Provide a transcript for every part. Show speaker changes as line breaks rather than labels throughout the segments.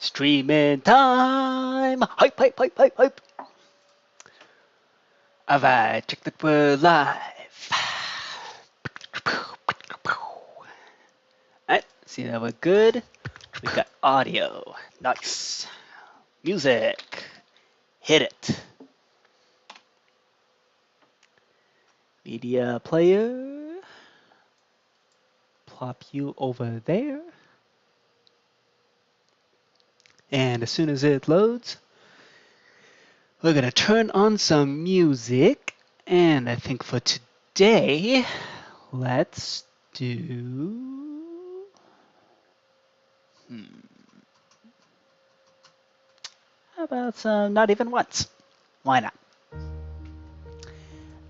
Streaming time! Hype, hype, hype, hype, hype! Alright, check that we're live. Alright, see that we're good. We got audio. Nice. Music. Hit it. Media player. Plop you over there. And as soon as it loads, we're going to turn on some music. And I think for today, let's do... How about some Not Even Once? Why not?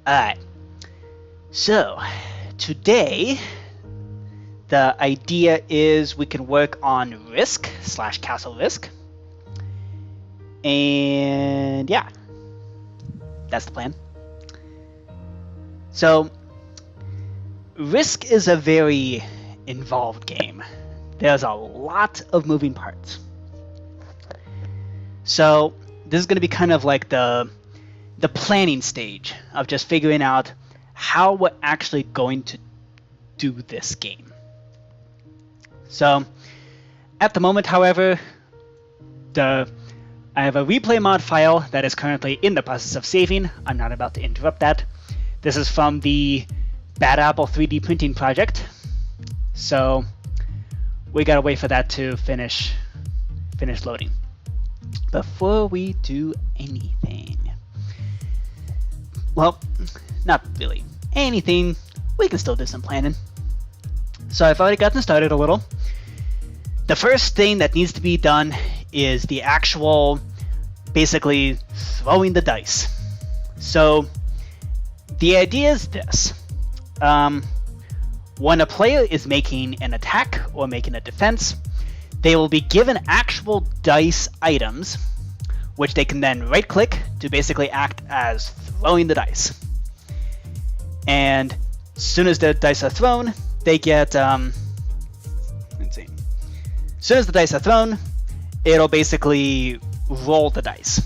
Alright. So, today, the idea is we can work on Risk / Castle Risk. And yeah, that's the plan. So, Risk is a very involved game. There's a lot of moving parts. So, this is going to be kind of like the planning stage of just figuring out how we're actually going to do this game. So, at the moment, however, I have a replay mod file that is currently in the process of saving. I'm not about to interrupt that. This is from the Bad Apple 3D printing project. So, we gotta wait for that to finish loading. Before we do anything, well, not really anything, we can still do some planning. So I've already gotten started a little. The first thing that needs to be done is the actual, basically, throwing the dice. So the idea is this. When a player is making an attack or making a defense, they will be given actual dice items, which they can then right-click to basically act as throwing the dice. And as soon as the dice are thrown, they get, let's see. As soon as the dice are thrown, it'll basically roll the dice.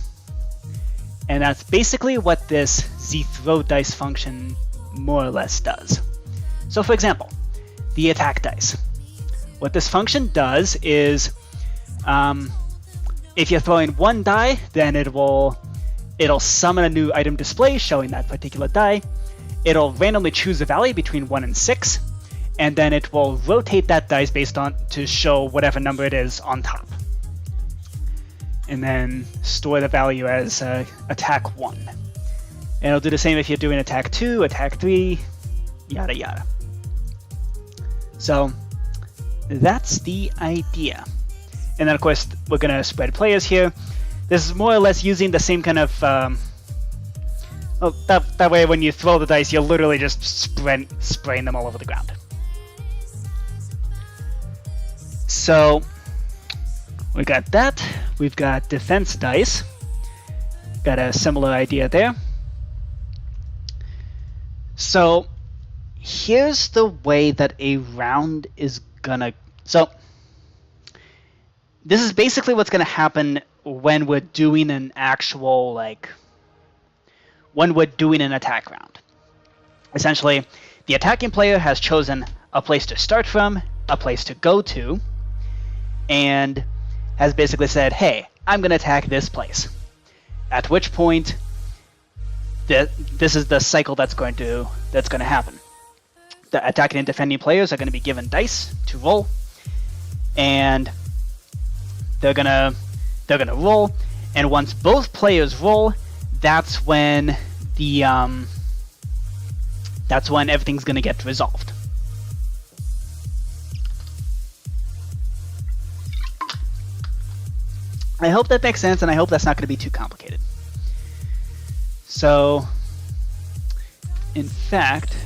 And that's basically what this zthrow dice function more or less does. So for example, the attack dice. What this function does is, if you're throwing one die, then it'll summon a new item display showing that particular die. It'll randomly choose a value between 1 and 6, and then it will rotate that dice based on to show whatever number it is on top. And then store the value as attack 1. And it'll do the same if you're doing attack 2, attack 3, yada yada. So that's the idea. And then of course we're going to spread players here. This is more or less using the same kind of... that way when you throw the dice, you're literally just spraying them all over the ground. So we got that. We've got defense dice. Got a similar idea there. So here's the way that a round is gonna... So this is basically what's gonna happen when we're doing an actual, when we're doing an attack round. Essentially, the attacking player has chosen a place to start from, a place to go to, and has basically said, hey, I'm going to attack this place. At which point, this is the cycle that's going to happen. The attacking and defending players are going to be given dice to roll, and they're gonna roll, and once both players roll, that's when everything's gonna get resolved. I hope that makes sense, and I hope that's not gonna be too complicated. So, in fact,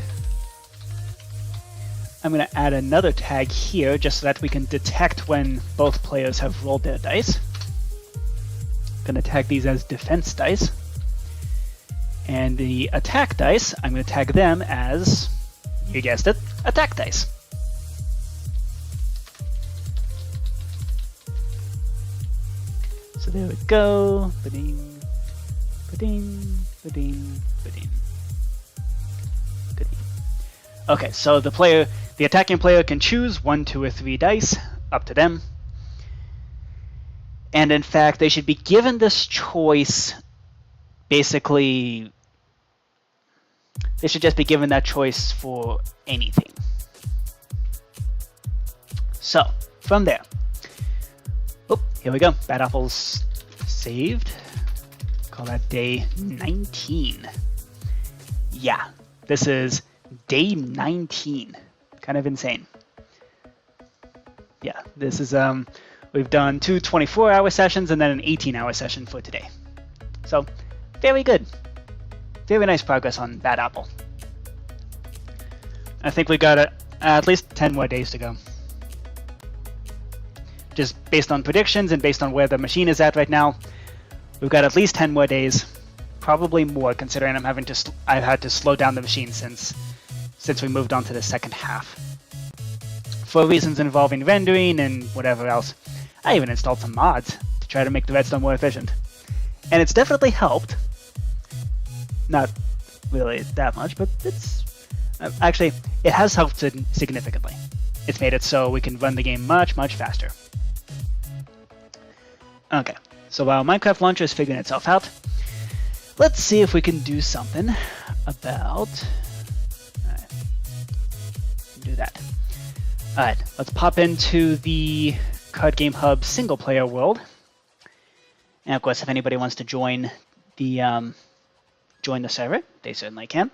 I'm gonna add another tag here just so that we can detect when both players have rolled their dice. Gonna tag these as defense dice. And the attack dice, I'm going to tag them as, you guessed it, attack dice. So there we go. Ba-ding, ba-ding, ba-ding, ba-ding. Okay, so the attacking player can choose 1, 2, or 3 dice, up to them. And in fact, they should be given this choice. Basically, they should just be given that choice for anything. So, from there. Oh, here we go. Bad apples saved. Call that day 19. Yeah, this is day 19. Kind of insane. Yeah, this is, we've done 2 24-hour sessions and then an 18-hour session for today. So, very good. Very nice progress on Bad Apple. I think we got at least 10 more days to go. Just based on predictions and based on where the machine is at right now, we've got at least 10 more days. Probably more, considering I've had to slow down the machine since we moved on to the second half. For reasons involving rendering and whatever else, I even installed some mods to try to make the redstone more efficient. And it's definitely helped. Not really that much, but it's... actually, it has helped significantly. It's made it so we can run the game much, much faster. Okay, so while Minecraft Launcher is figuring itself out, let's see if we can do something about... Alright, do that. Alright, let's pop into the Card Game Hub single-player world. And of course, if anybody wants to join the server, they certainly can.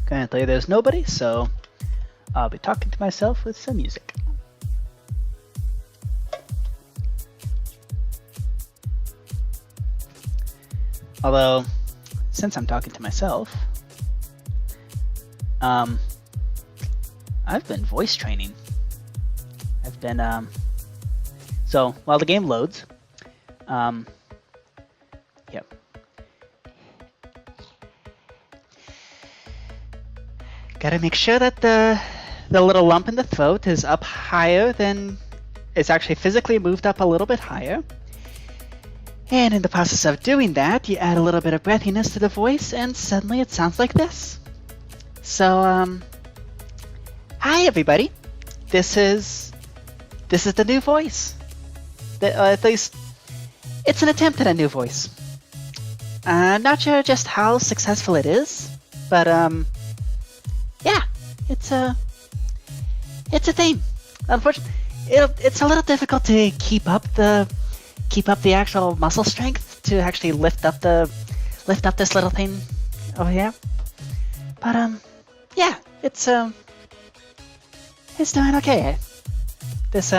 Currently, there's nobody, so I'll be talking to myself with some music. Although, since I'm talking to myself, I've been voice training. I've been, so while the game loads, yep. Gotta make sure that the little lump in the throat is up higher than, it's actually physically moved up a little bit higher. And in the process of doing that, you add a little bit of breathiness to the voice, and suddenly it sounds like this. So, hi everybody. This is the new voice. At least, it's an attempt at a new voice. Not sure just how successful it is, but yeah, it's a thing. Unfortunately, it's a little difficult to keep up the actual muscle strength to actually lift up this little thing over here. But yeah, it's doing okay. This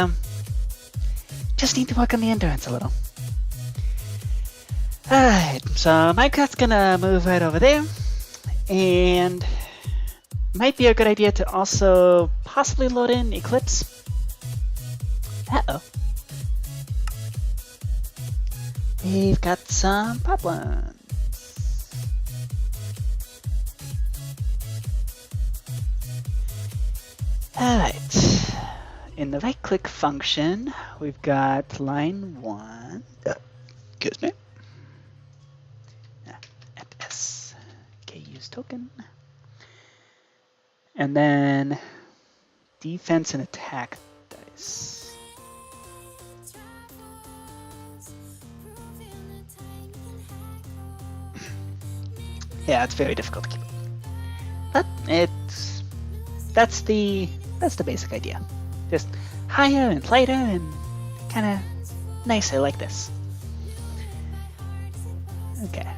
just need to work on the endurance a little. Alright, so Minecraft's gonna move right over there, and might be a good idea to also possibly load in Eclipse. Uh-oh. We've got some problems. Alright. In the right-click function, we've got line 1. Excuse me. At S. Okay, use token. And then defense and attack dice. Yeah, it's very difficult to keep up. But that's the basic idea. Just higher and lighter and kind of nicer like this. Okay.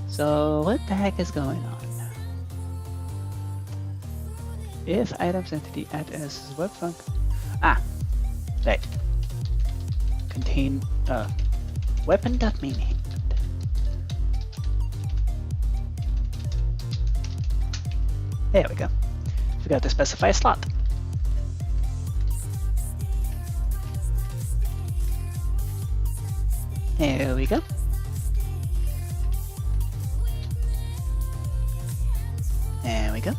So what the heck is going on? If items entity at S is web function. Right. Contain weapon.main. There we go. Forgot to specify a slot. There we go. There we go.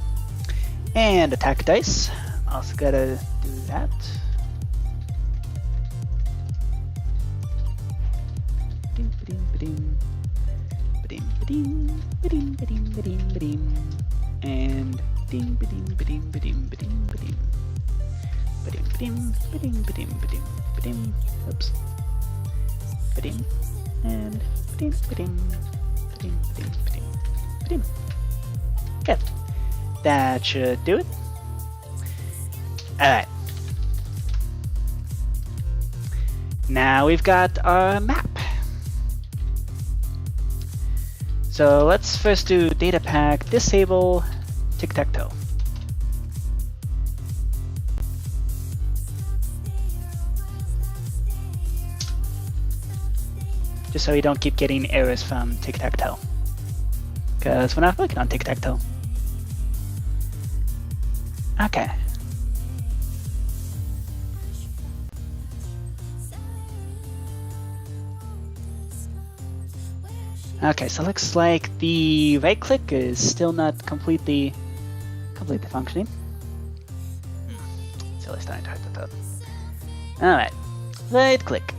And attack dice. Also gotta do that. And ding ba-ding ba-ding ba-ding ba-ding ba-ding. Ba-ding ba-ding ba-ding ba-ding ba-ding ba-ding. Oops. Ba-ding. And ba-ding ba-ding ba-ding ba-ding ba-ding ba-ding. Okay. That should do it. Alright. Now we've got our map. So let's first do data pack, disable tic-tac-toe. Just so we don't keep getting errors from tic-tac-toe. Because we're not working on tic-tac-toe. Okay. Okay, so looks like the right click is still not completely functioning. So let's try to type that out. Alright, right click.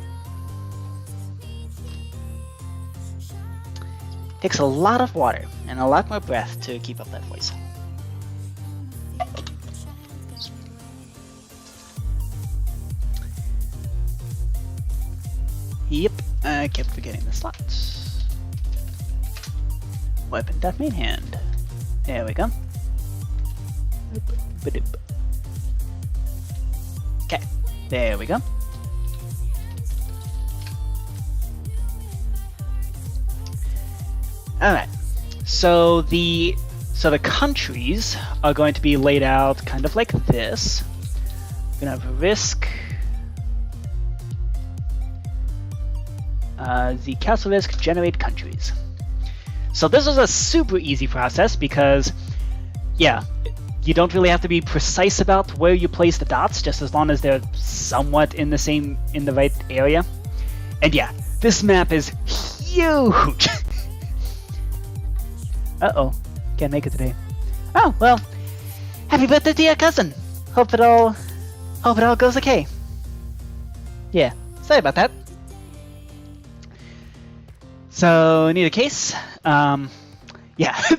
Takes a lot of water and a lot more breath to keep up that voice. Yep, I kept forgetting the slots. Weapon dot main hand. There we go. Okay, there we go. Alright, so the countries are going to be laid out kind of like this. We're gonna have risk. The castle risk generate countries. So this is a super easy process because, yeah, you don't really have to be precise about where you place the dots, just as long as they're somewhat in the right area. And yeah, this map is huge. Uh-oh, can't make it today. Oh well, happy birthday to your cousin. Hope it all goes okay. Yeah, sorry about that. So, in either case, yeah,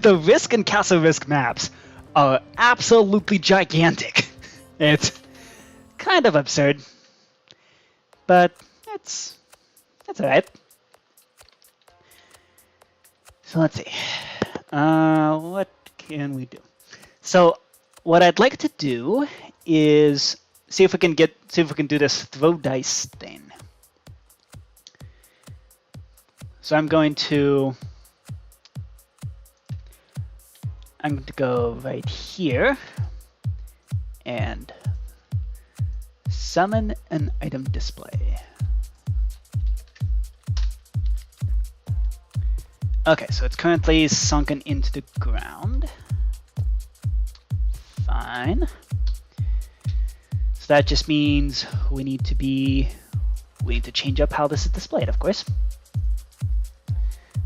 the risk and castle risk maps are absolutely gigantic. It's kind of absurd, but that's alright. So let's see, what can we do? So, what I'd like to do is see if we can do this throw dice thing. So I'm going to go right here and summon an item display. Okay, so it's currently sunken into the ground. Fine. So that just means we need to change up how this is displayed, of course.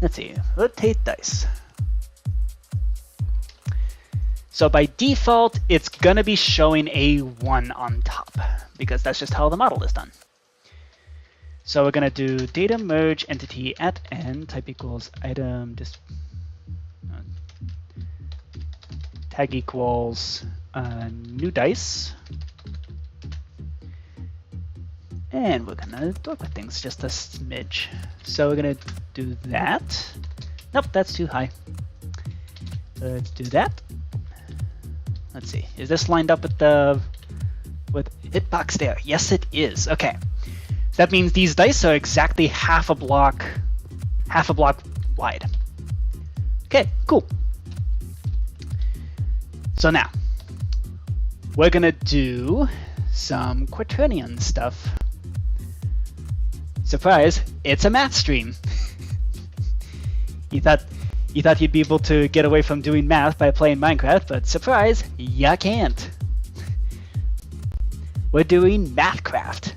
Let's see, rotate dice. So by default, it's gonna be showing a 1 on top because that's just how the model is done. So we're gonna do data merge entity at n type equals item tag equals new dice. And we're gonna work with things just a smidge. So we're gonna do that. Nope, that's too high. Let's do that. Let's see, is this lined up with the hitbox there? Yes, it is. Okay, so that means these dice are exactly half a block wide. Okay, cool. So now we're gonna do some quaternion stuff. Surprise, it's a math stream. You thought you'd be able to get away from doing math by playing Minecraft, but surprise, ya can't. We're doing Mathcraft.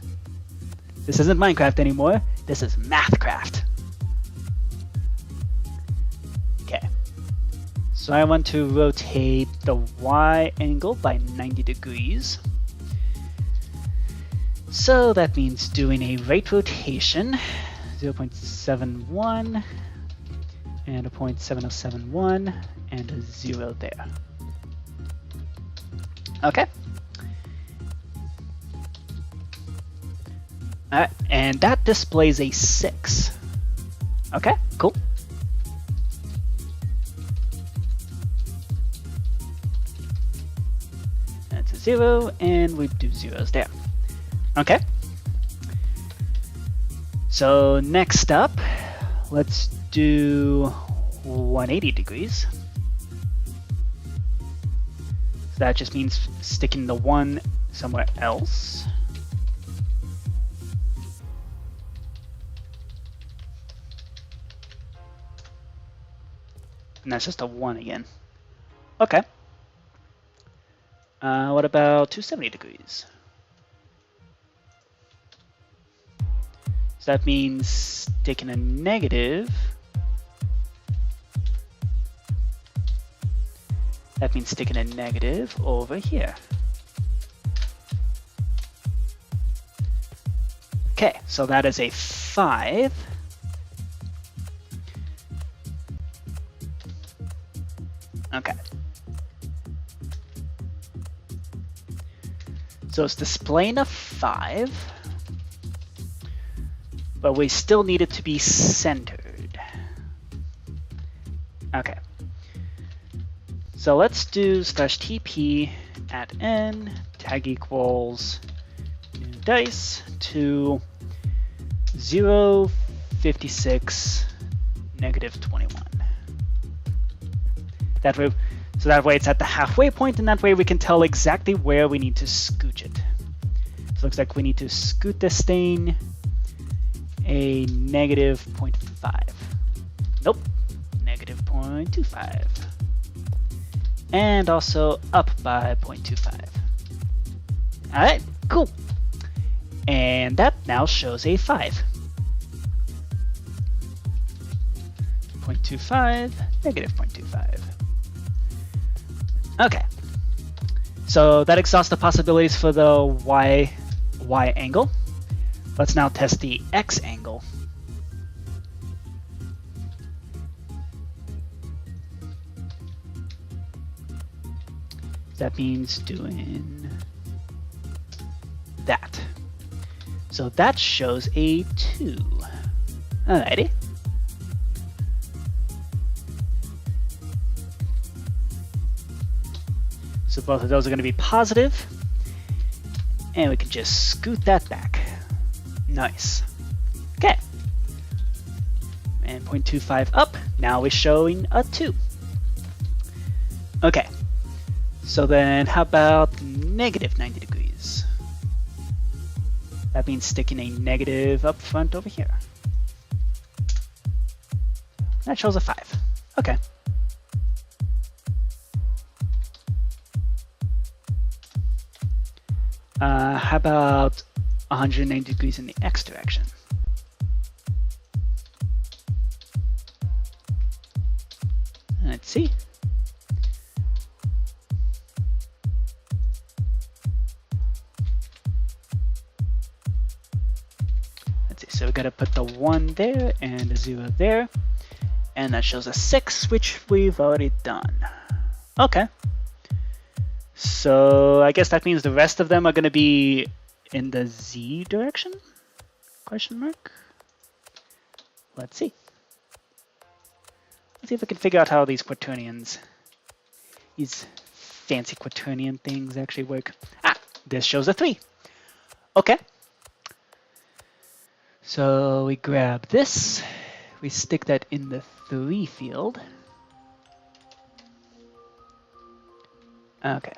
This isn't Minecraft anymore, this is Mathcraft. Okay. So I want to rotate the Y angle by 90 degrees. So that means doing a right rotation, 0.71 and a 0.7071 and a 0 there. Okay. And that displays a 6. Okay, cool. That's a 0, and we do zeros there. Okay. So next up, let's do 180 degrees. So that just means sticking the 1 somewhere else. And that's just a 1 again. Okay. What about 270 degrees? So that means sticking a negative. That means sticking a negative over here. Okay, so that is a 5. Okay. So it's displaying a 5, but we still need it to be centered. Okay. So let's do /tp at n tag equals new dice to 0, 56, negative 21. That way, so that way it's at the halfway point, and that way we can tell exactly where we need to scooch it. So it looks like we need to scoot this thing a negative 0.5. Nope, negative 0.25. And also up by 0.25. All right, cool. And that now shows a 5. 0.25, negative 0.25. Okay, so that exhausts the possibilities for the y angle. Let's now test the x angle. That means doing that. So that shows a 2. Alrighty. So both of those are going to be positive, and we can just scoot that back. Nice. Okay. And 0.25 up, now we're showing a 2. Okay. So then how about negative 90 degrees? That means sticking a negative up front over here. That shows a 5. Okay. How about 190 degrees in the x direction? Let's see. Let's see, so we gotta put the 1 there and a 0 there. And that shows a 6, which we've already done. Okay. So I guess that means the rest of them are going to be in the z direction? Question mark? Let's see. Let's see if I can figure out how these quaternions, these fancy quaternion things actually work. Ah, this shows a 3. Okay. So we grab this, we stick that in the 3 field. Okay.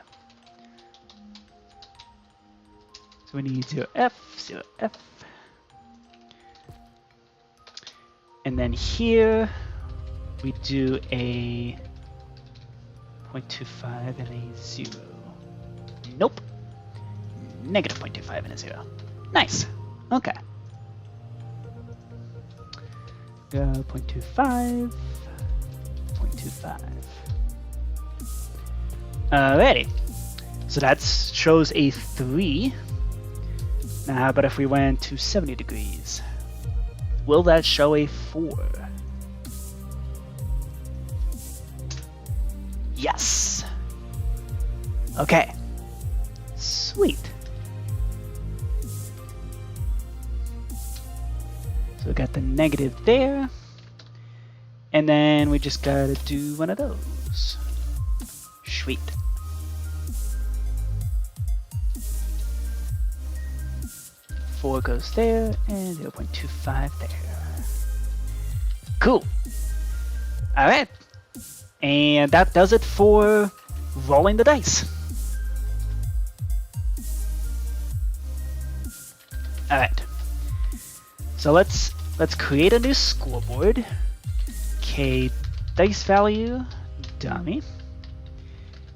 So we need 0f, 0f. And then here we do a 0.25 and a 0. Nope. Negative 0.25 and a 0. Nice. Okay. 0.25, 0.25. Alrighty. So that shows a 3. Now, how about if we went to 70 degrees? Will that show a 4? Yes. Okay. Sweet. So we got the negative there. And then we just gotta do one of those. Sweet. Four goes there, and 0.25 there. Cool. Alright. And that does it for rolling the dice. Alright. So let's create a new scoreboard. Okay, dice value, dummy.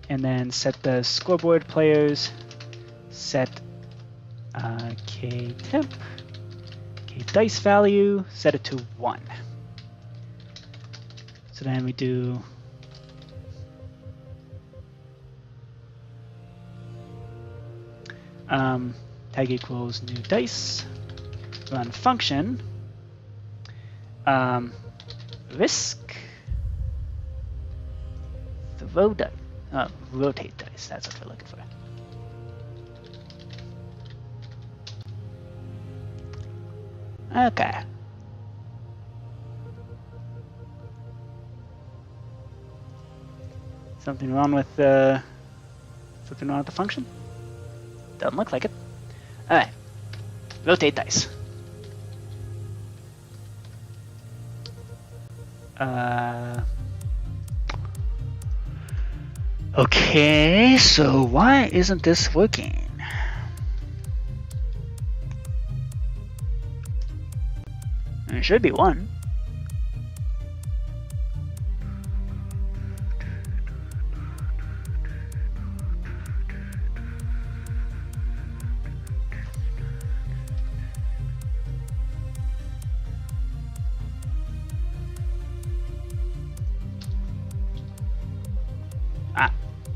And then set the scoreboard players, set K temp, K dice value, set it to 1. So then we do tag equals new dice, run function, risk, throw dice, rotate dice, that's what we're looking for. Okay. Something wrong with the function? Doesn't look like it. Alright. Rotate dice. Okay, so why isn't this working? It should be 1.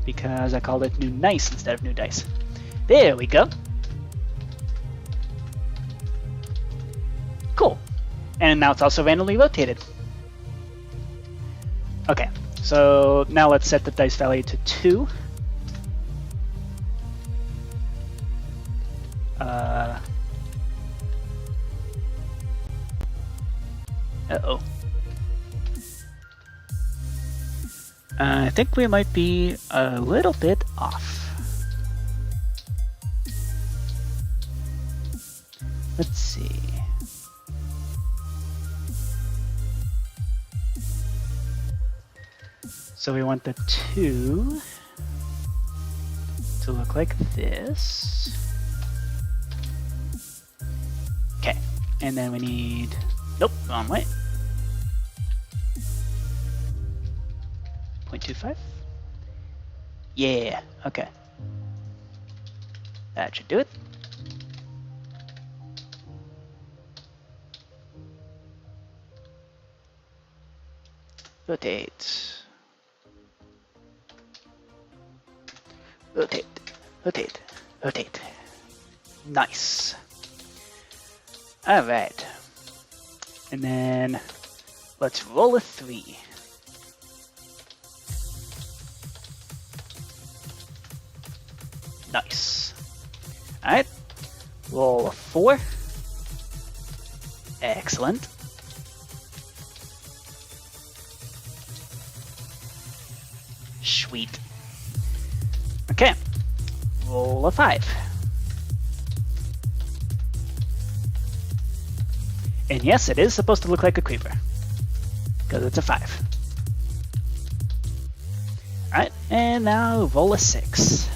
Because I called it new nice instead of new dice. There we go. Cool. And now it's also randomly rotated. Okay, so now let's set the dice value to 2. Uh-oh. I think we might be a little bit off. Let's see. So we want the 2 to look like this. Okay, and then we need, nope, wrong way. 0.25? Yeah, okay. That should do it. Rotate. Rotate, rotate, rotate. Nice. Alright. And then let's roll a 3. Nice. Alright. Roll a 4. Excellent. Sweet. Okay. Roll a 5. And yes, it is supposed to look like a creeper. Because it's a 5. Alright, and now roll a 6.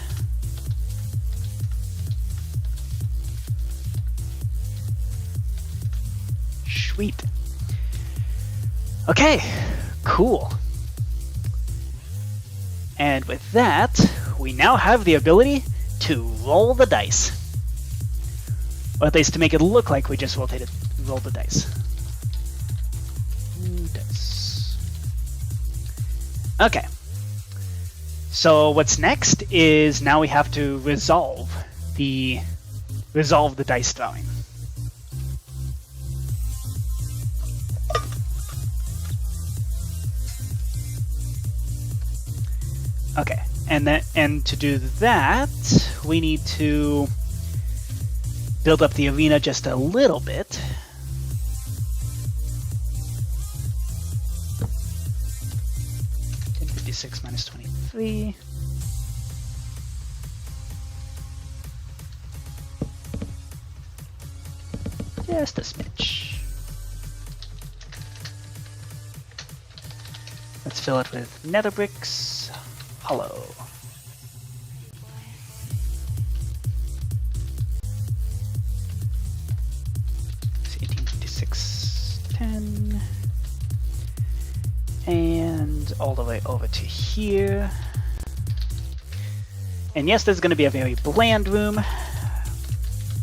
Sweet. Okay, cool. And with that, we now have the ability to roll the dice. Or at least to make it look like we just rolled the dice. Dice. Okay. So what's next is now we have to resolve the dice throwing. Okay, and to do that, we need to build up the arena just a little bit. $1056 minus 23. Just a smidge. Let's fill it with nether bricks. Hollow. It's 1856, 10. And all the way over to here. And yes, there's going to be a very bland room.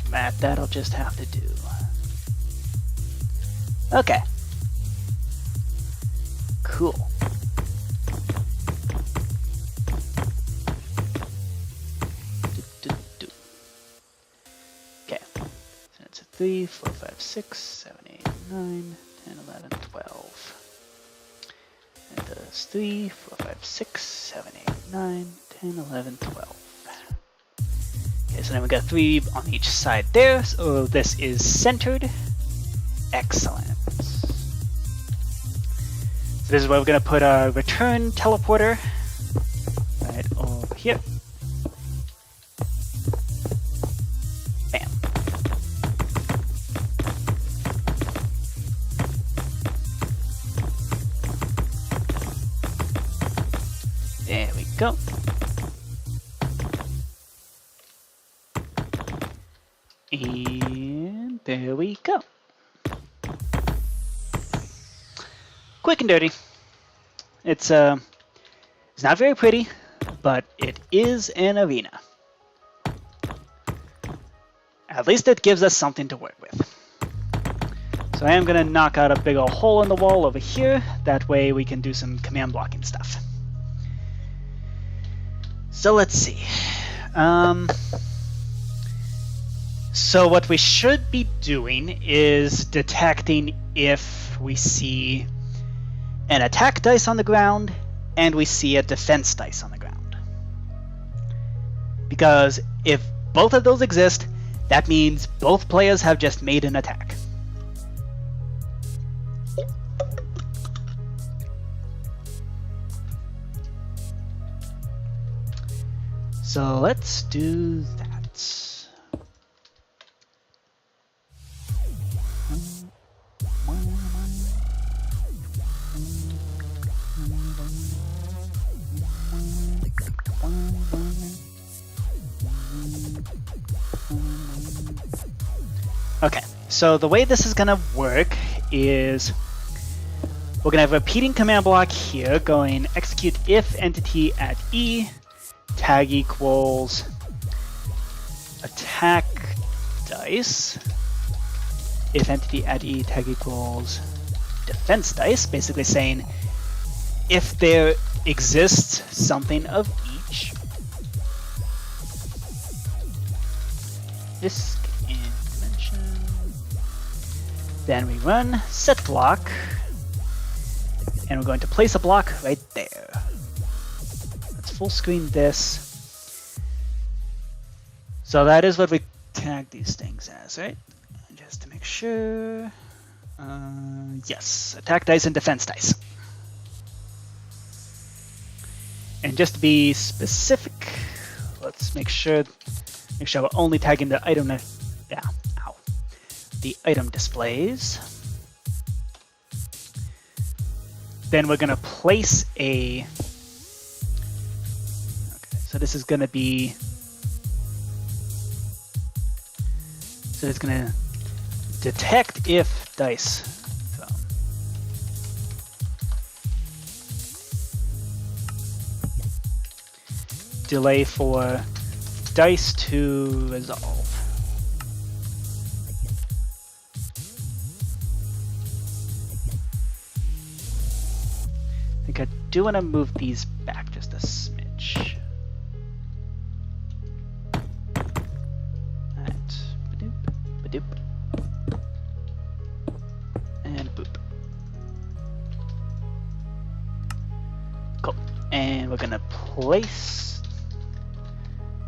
That'll just have to do. Okay. Cool. Okay. So it's a 3, 4, 5, 6, 7, 8, 9, 10, 11, 12. And there's 3, 4, 5, 6, 7, 8, 9, 10, 11, 12. Okay, so then we got 3 on each side there. So this is centered. Excellent. So this is where we're going to put our return teleporter right over here. Bam. There we go. And there we go. Quick and dirty. It's not very pretty, but it is an arena. At least it gives us something to work with. So I am gonna knock out a big old hole in the wall over here. That way we can do some command blocking stuff. So let's see. So what we should be doing is detecting if we see an attack dice on the ground and we see a defense dice on the ground. Because if both of those exist, that means both players have just made an attack. So let's do that. Okay, so the way this is going to work is we're going to have a repeating command block here going execute if entity at E, tag equals attack dice, if entity at E, tag equals defense dice, basically saying if there exists something of each. This in dimension. Then we run set block, and we're going to place a block right there. Let's full screen this. So that is what we tag these things as, right? Just to make sure. Yes, attack dice and defense dice. And just to be specific, let's make sure we're only tagging the item. The item displays. Then we're gonna place a. Okay, so this is gonna be. So it's gonna detect if dice. So. Delay for dice to resolve. I think I do want to move these back just a smidge. switch. Alright. Badoop, badoop. And boop. Cool. And we're gonna place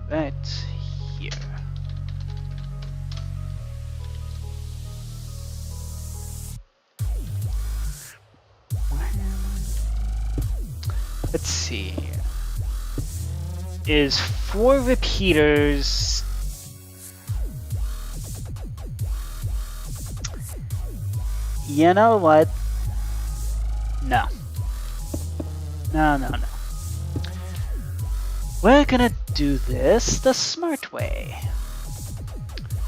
right here. Let's see. Is 4 repeaters. You know what? No. No. We're gonna do this the smart way,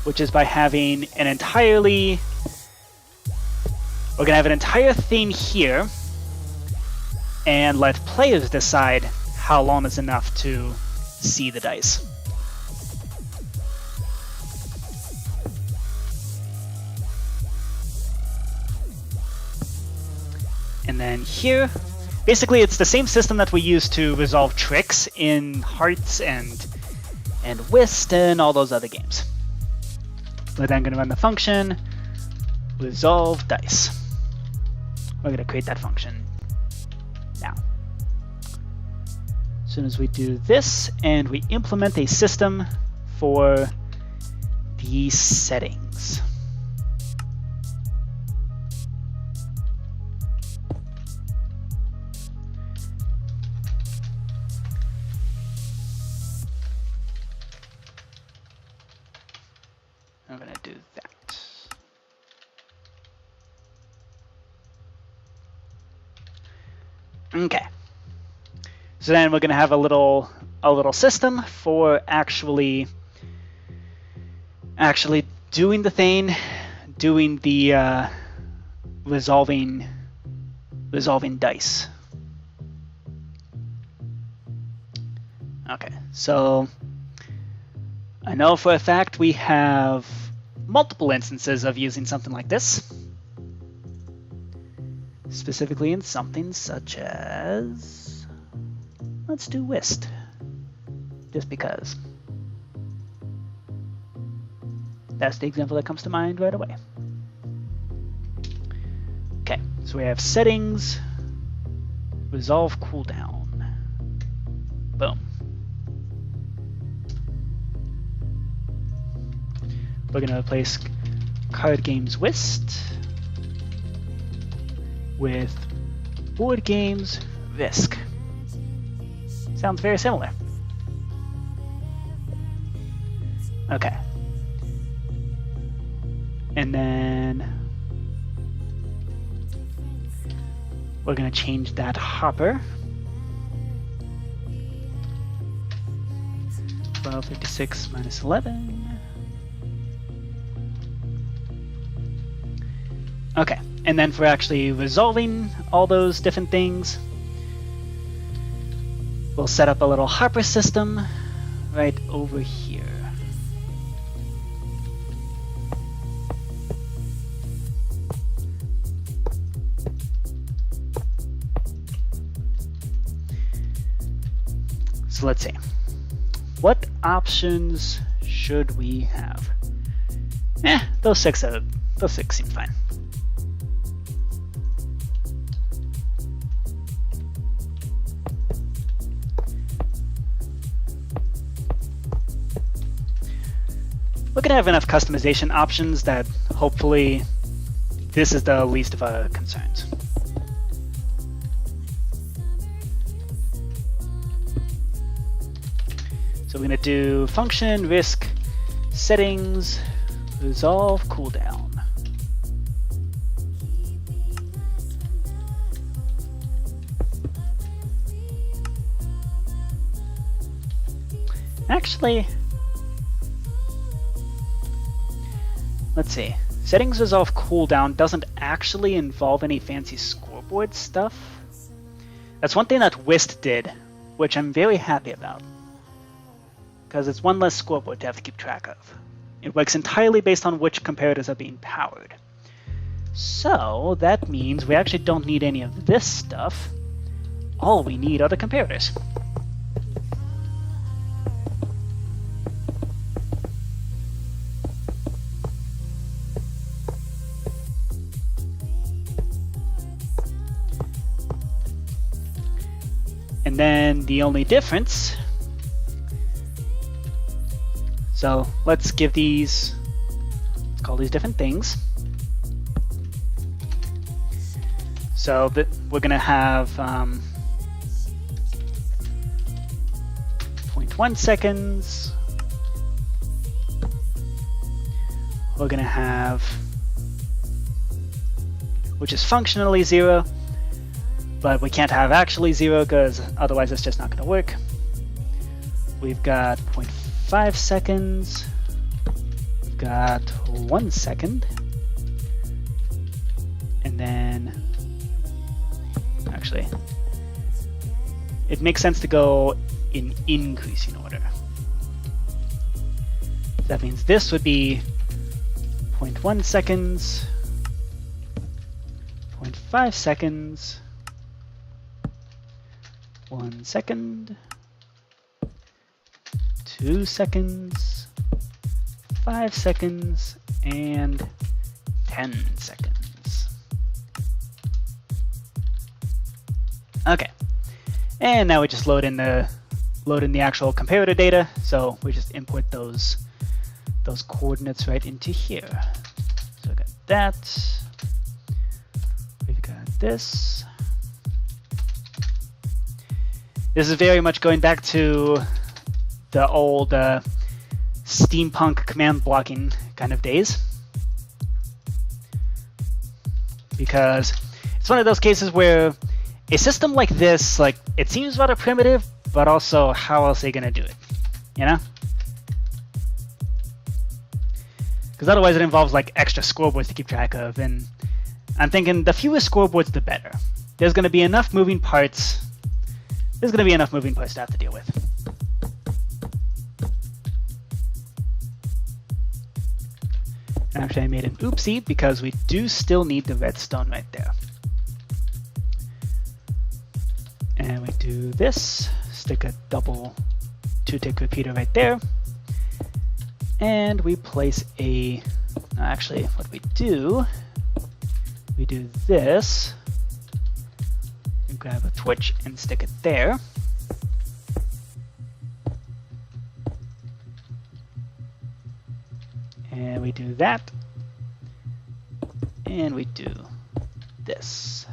which is by having an entirely. We're gonna have an entire thing here, and let players decide how long is enough to see the dice. And then here, basically it's the same system that we use to resolve tricks in Hearts and Whisks and all those other games. We're then going to run the function resolve dice. We're going to create that function now. As soon as we do this and we implement a system for the settings. I'm going to do that. Okay. So then we're going to have a little system for actually doing the thing, doing the resolving dice. Okay. So I know for a fact we have multiple instances of using something like this. Specifically in something such as, let's do Whisks, just because. That's the example that comes to mind right away. Okay, so we have settings, resolve cooldown. Boom. We're going to replace card games Whisks with board games Whisks. Sounds very similar. Okay. And then we're going to change that hopper. 1256 minus 11. Okay, and then for actually resolving all those different things, we'll set up a little hopper system right over here. So let's see. What options should we have? Those six seem fine. We're going to have enough customization options that hopefully this is the least of our concerns. So we're going to do function risk settings resolve cooldown. Actually, let's see. Settings resolve cooldown doesn't actually involve any fancy scoreboard stuff. That's one thing that Whisks did, which I'm very happy about, because it's one less scoreboard to have to keep track of. It works entirely based on which comparators are being powered. So that means we actually don't need any of this stuff. All we need are the comparators. And then the only difference, so let's give these, let's call these different things. So that we're going to have 0.1 seconds. We're going to have, which is functionally 0, but we can't have actually 0 because otherwise it's just not going to work. We've got 0.5 seconds. We've got 1 second. And then, actually, it makes sense to go in increasing order. That means this would be 0.1 seconds, 0.5 seconds, 1 second, 2 seconds, 5 seconds, and 10 seconds. Okay, and now we just load in the actual comparator data. So we just import those coordinates right into here. So we got that. We've got this. This is very much going back to the old steampunk command blocking kind of days, because it's one of those cases where a system like this, like, it seems rather primitive, but also how else are they going to do it, you know? Because otherwise it involves like extra scoreboards to keep track of, and I'm thinking the fewer scoreboards the better. There's going to be enough moving parts. There's going to be enough moving parts to have to deal with. Actually, I made an oopsie because we do still need the redstone right there. And we do this, stick a double 2-tick repeater right there. And we place a, actually what we do this. We grab a torch and stick it there. And we do that. And we do this.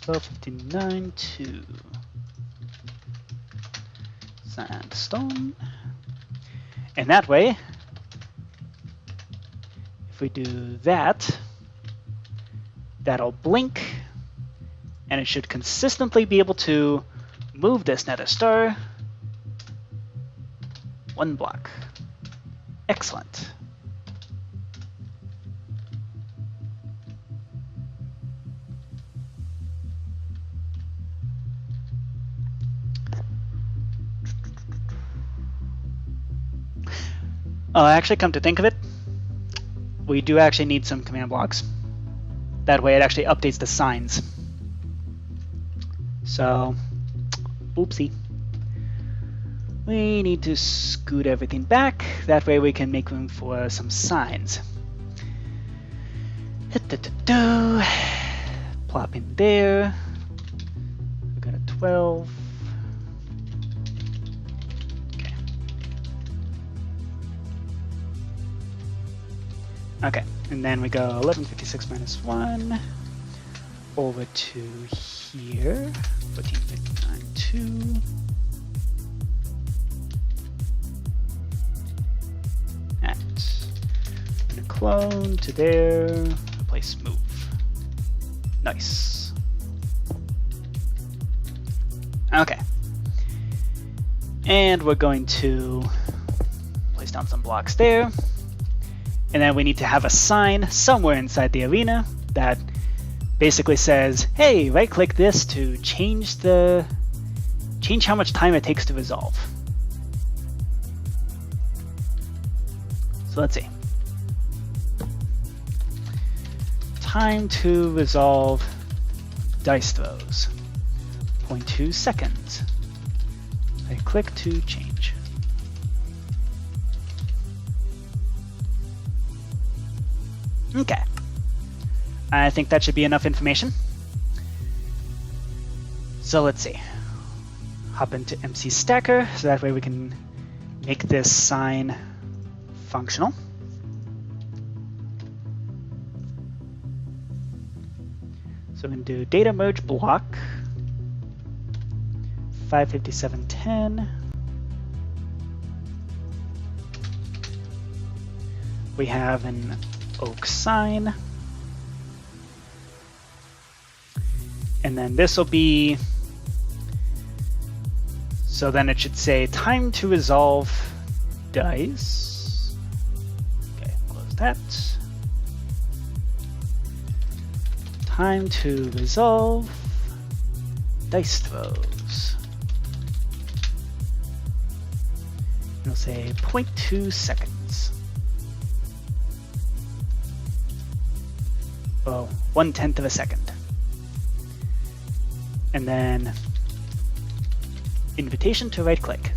1259 to sandstone. And that way, if we do that, that'll blink, and it should consistently be able to move this nether star 1 block. Excellent. Actually, come to think of it, we do actually need some command blocks. That way it actually updates the signs. So, oopsie. We need to scoot everything back. That way we can make room for some signs. Plop in there. We got a 12. Okay, and then we go 1156 minus 1 over to here, 1459 2. And I'm gonna clone to there, replace move. Nice. Okay. And we're going to place down some blocks there. And then we need to have a sign somewhere inside the arena that basically says, hey, right-click this to change how much time it takes to resolve. So let's see. Time to resolve dice throws. 0.2 seconds. Right-click to change. Okay. I think that should be enough information. So let's see. Hop into MC Stacker, so that way we can make this sign functional. So we can do data merge block 55710. We have an oak sign. And then this will be, so then it should say time to resolve dice. Okay, close that. Time to resolve dice throws. It'll say 0.2 seconds. Oh, 1/10 of a second. And then invitation to right click.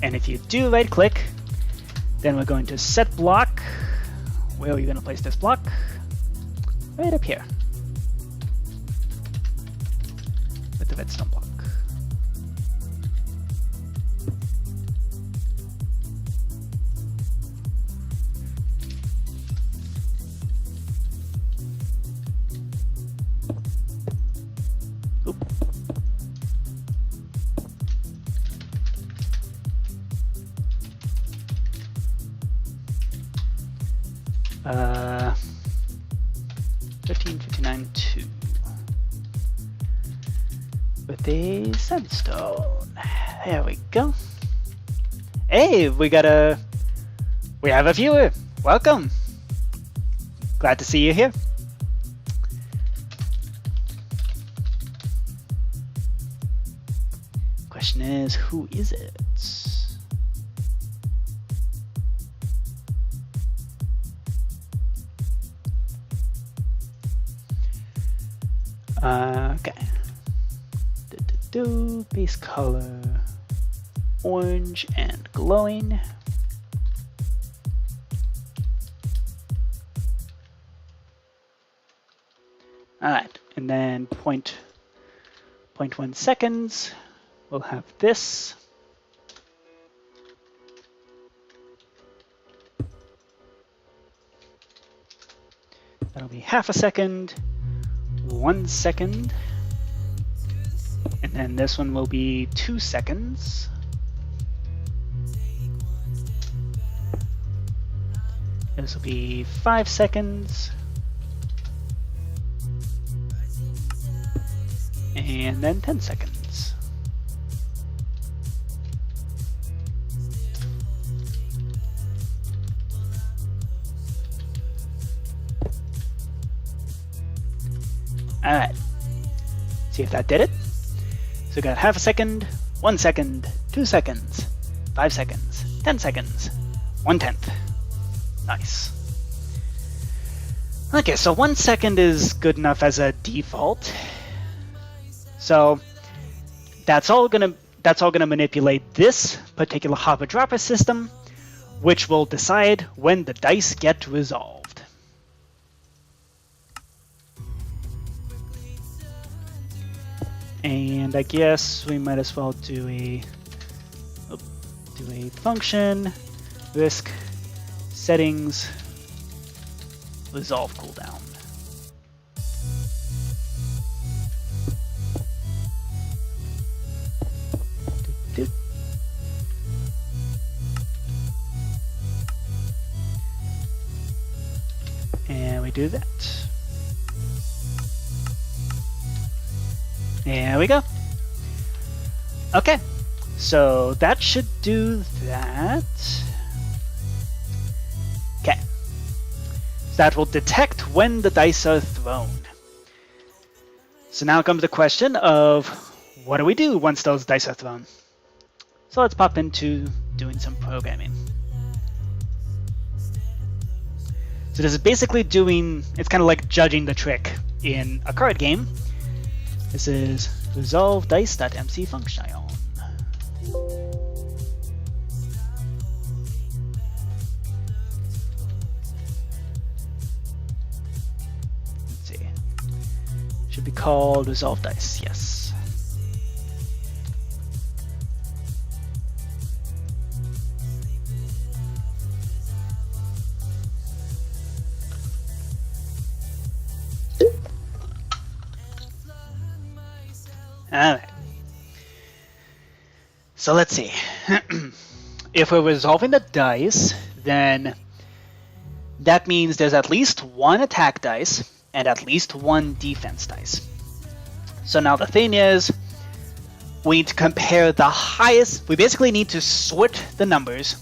And if you do right click, then we're going to set block. Where are you going to place this block? Right up here. With the redstone block. Oop. Uh, 1559.2 with a sandstone. There we go. Hey, we have a viewer. Welcome. Glad to see you here. Question is, who is it? Okay. Base color orange and glowing. All right, and then 0.1 seconds. We'll have this. That'll be half a second. 1 second, and then this one will be 2 seconds. This will be 5 seconds, and then 10 seconds. All right, see if that did it. So we got half a second, 1 second, 2 seconds, 5 seconds, 10 seconds, 1/10. Nice. Okay, so 1 second is good enough as a default. So that's all gonna manipulate this particular hopper dropper system, which will decide when the dice get resolved. And I guess we might as well do a function, risk, settings, resolve cooldown. And we do that. There we go. Okay, so that should do that. Okay, so that will detect when the dice are thrown. So now comes the question of what do we do once those dice are thrown? So let's pop into doing some programming. So this is basically it's kind of like judging the trick in a card game. This is resolve dice.mc function. Let's see. Should be called resolve dice, yes. Alright. So let's see. If we're resolving the dice, then that means there's at least one attack dice and at least one defense dice. So now the thing is, we need to compare the highest. We basically need to sort the numbers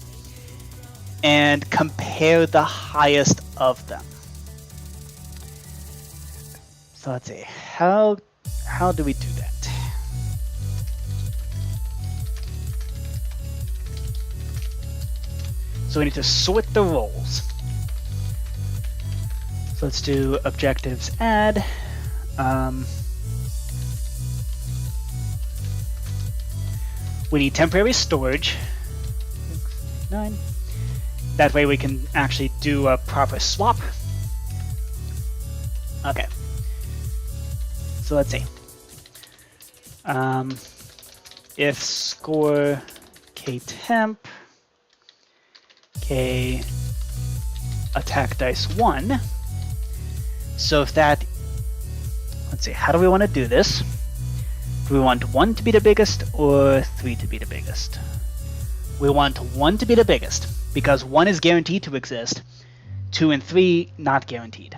and compare the highest of them. So let's see. How do we do that? So we need to sort the rolls. So let's do objectives add. We need temporary storage. 9. That way we can actually do a proper swap. Okay. So let's see. If score k temp k attack dice 1. So if that, let's see, how do we want to do this? Do we want 1 to be the biggest or 3 to be the biggest? We want 1 to be the biggest because 1 is guaranteed to exist. 2 and 3 not guaranteed.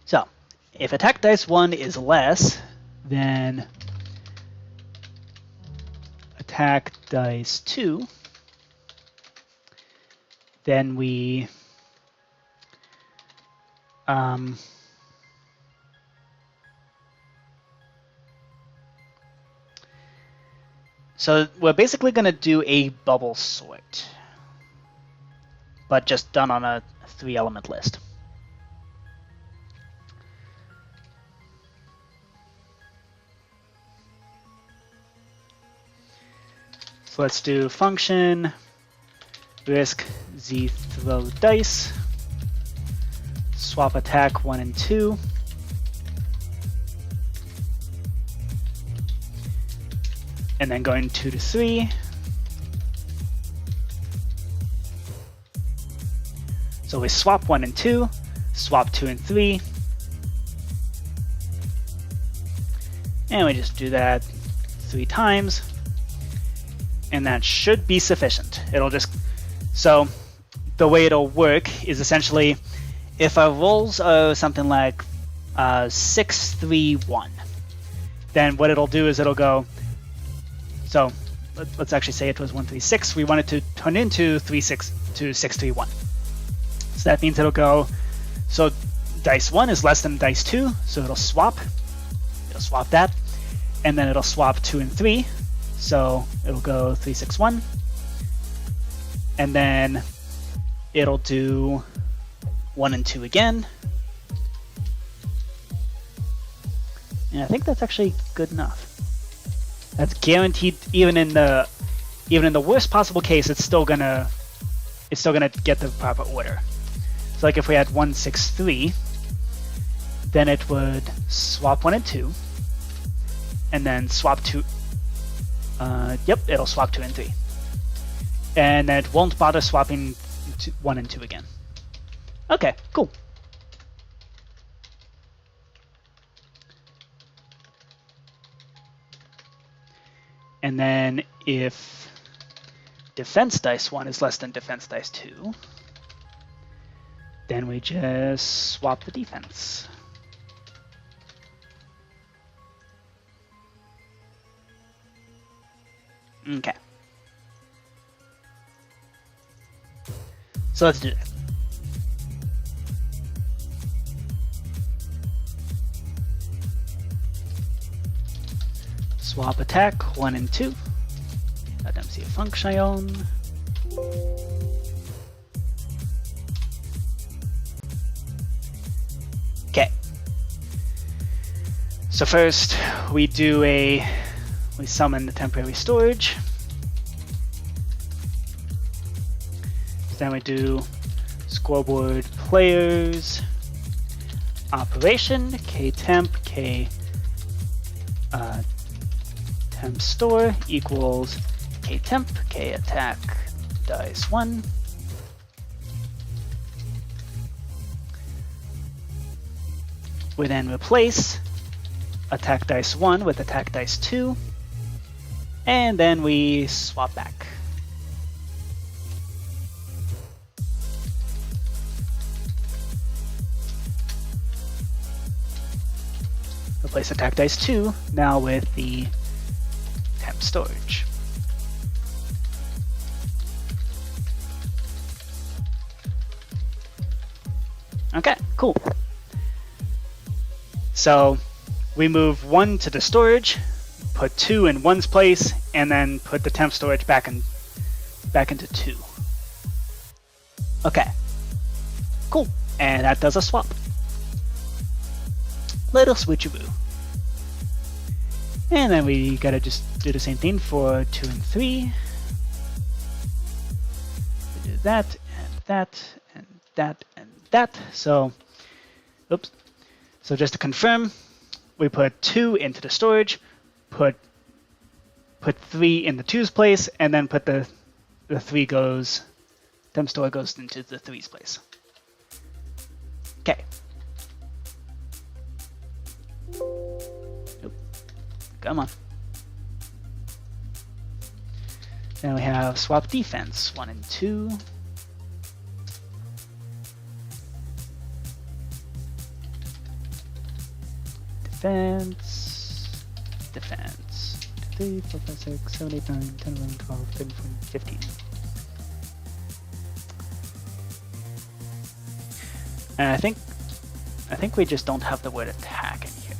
So if attack dice 1 is less than attack dice 2, then we so we're basically going to do a bubble sort, but just done on a 3-element list. So let's do function risk z throw dice, swap attack 1 and 2, and then going 2 to 3. So we swap 1 and 2, swap 2 and 3, and we just do that 3 times, and that should be sufficient. It'll just, so the way it'll work is essentially if our rolls are something like 6, 3, 1, then what it'll do is it'll go, so let's actually say it was 1, 3, 6. We want it to turn into 3, 6 to 6, 3, 1. So that means it'll go, so dice 1 is less than dice 2, so it'll swap that, and then it'll swap 2 and 3, so it'll go 3, 6, 1, and then it'll do 1 and 2 again, and I think that's actually good enough. That's guaranteed. Even in the worst possible case, it's still gonna get the proper order. So like if we had 1, 6, 3, then it would swap 1 and 2, and then swap 2. Yep, it'll swap 2 and 3, and then it won't bother swapping 1 and 2 again. Okay, cool. And then if defense dice 1 is less than defense dice 2, then we just swap the defense. Okay. So let's do that. Swap attack 1 and 2. Let them see a function. Okay. So first we summon the temporary storage. Then we do scoreboard players operation ktemp k temp store equals ktemp k attack dice 1. We then replace attack dice 1 with attack dice 2, and then we swap back. Replace attack dice 2 now with the temp storage. Okay, cool. So we move 1 to the storage, put 2 in 1's place, and then put the temp storage back into 2. Okay, cool. And that does a swap. Little switcheroo. And then we gotta just do the same thing for 2 and 3. We do that, and that, and that, and that. So, oops. So just to confirm, we put 2 into the storage, put 3 in the 2's place, and then put the 3 goes, temp store goes into the 3's place. Okay. Come on. Then we have swap defense, 1 and 2. Defense, defense. 3, 4, 5, 6, 7, 8, 9, 10, 11, 12, 13, 14, 15. And I think we just don't have the word attack in here.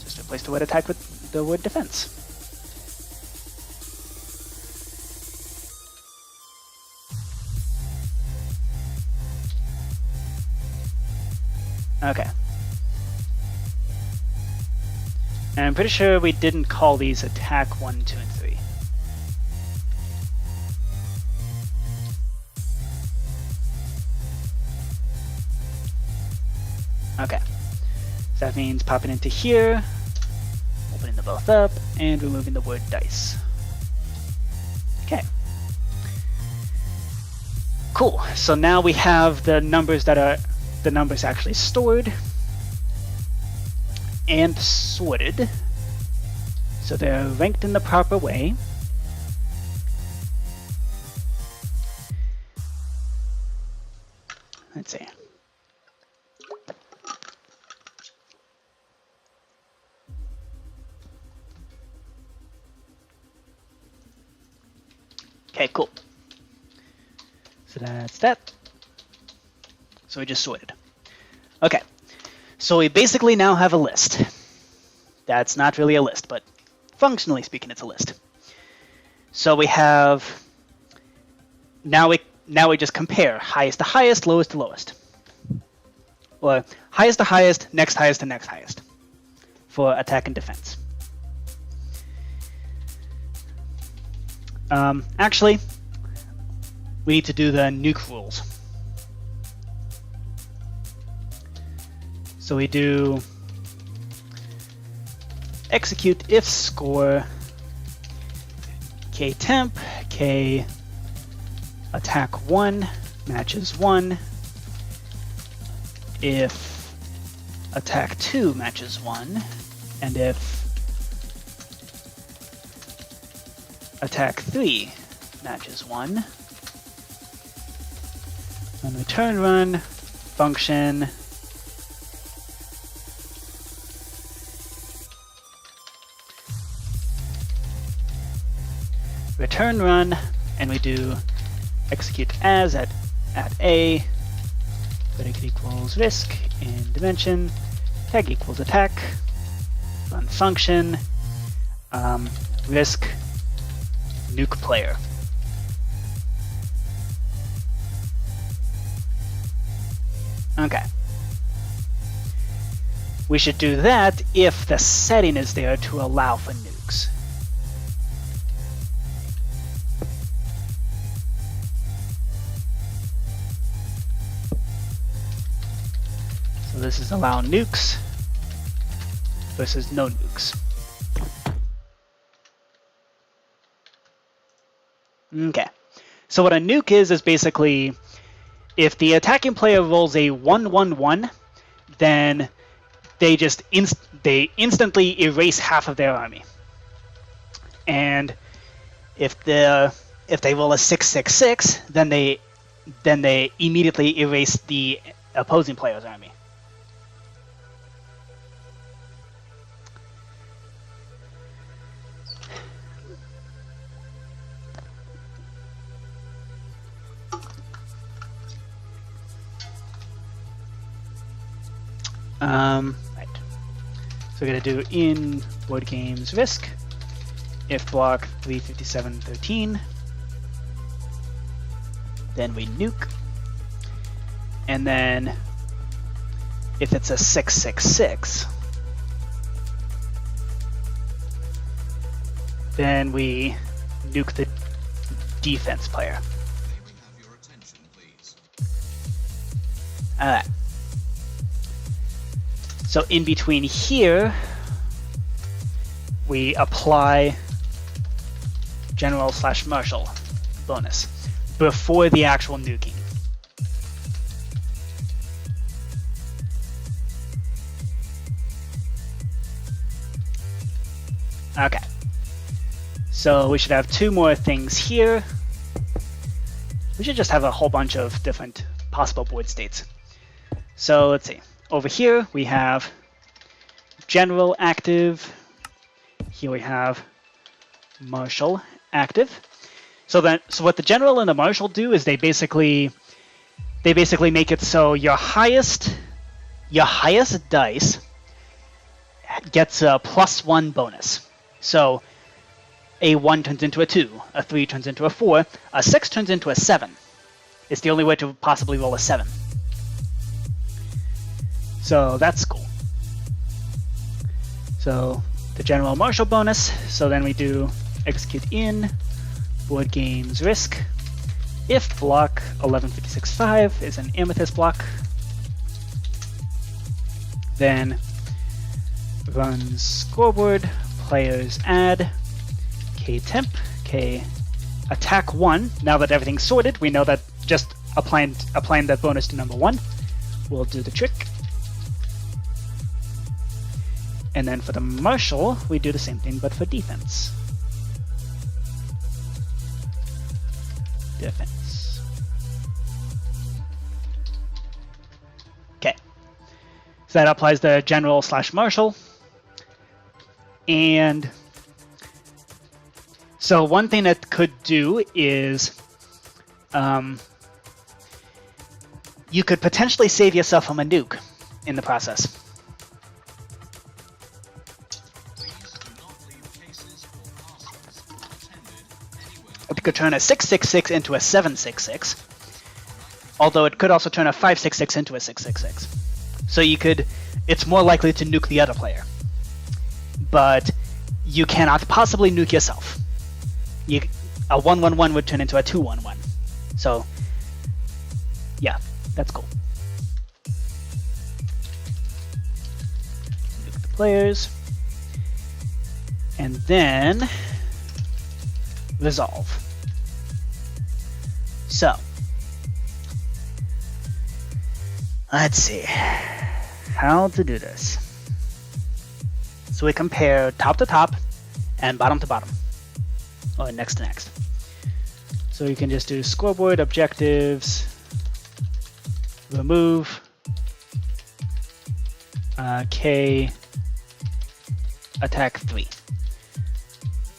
Just replace the word attack with the word defense. Okay. And I'm pretty sure we didn't call these attack 1, 2, and 3. Okay. So that means popping into here, opening them both up, and removing the word dice. Okay. Cool. So now we have the numbers that are the numbers actually stored and sorted, so they're ranked in the proper way. Let's see. Okay, cool. So that's that. So we just sorted. Okay, so we basically now have a list. That's not really a list, but functionally speaking, it's a list. So we have, now we just compare highest to highest, lowest to lowest. Or highest to highest, next highest to next highest for attack and defense. Actually, we need to do the nuke rules. So we do execute if score k temp k attack 1 matches 1 if attack 2 matches 1 and if attack 3 matches 1. On return run function return run, and we do execute as at a, predicate equals risk in dimension, tag equals attack, run function, risk nuke player. Okay. We should do that if the setting is there to allow for nukes. this is allow nukes versus no nukes. Okay, so what a nuke is basically if the attacking player rolls a 1-1-1, then they just instantly erase half of their army. And if they roll a 6-6-6, then they immediately erase the opposing player's army. Right. So we're gonna do in board games risk if block 357-13. Then we nuke, and then if it's a 6-6-6, then we nuke the defense player.
May we have your attention, please?
Alright. So in between here, we apply General/Marshal bonus before the actual nuking. Okay. So we should have two more things here. We should just have a whole bunch of different possible board states. So let's see. Over here we have General active. Here we have Marshal active. So what the General and the Marshal do is they basically make it so your highest dice gets a +1 bonus. So a 1 turns into a 2, a 3 turns into a 4, a 6 turns into a 7. It's the only way to possibly roll a 7. So that's cool. So the General Marshal bonus. So then we do execute in board games risk if block 1156-5 is an amethyst block. Then run scoreboard players add k temp k attack 1. Now that everything's sorted, we know that just applying that bonus to number 1 will do the trick. And then for the Marshal, we do the same thing, but for defense. Defense. Okay. So that applies the General/Marshal. And so one thing that could do is you could potentially save yourself from a nuke in the process. It could turn a 6-6-6 into a 7-6-6, although it could also turn a 5-6-6 into a 6-6-6. So it's more likely to nuke the other player, but you cannot possibly nuke yourself. A 1-1-1 would turn into a 2-1-1. So yeah, that's cool. Nuke the players, and then resolve. So let's see how to do this. So we compare top to top and bottom to bottom, or next to next. So you can just do scoreboard objectives, remove K attack 3.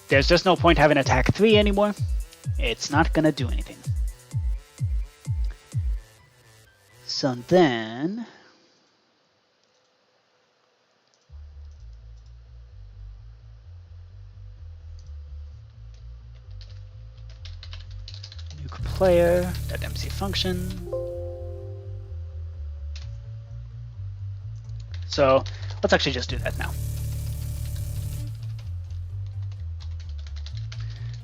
There's just no point having attack 3 anymore. It's not gonna do anything. So then nuke player.mc function. So let's actually just do that now.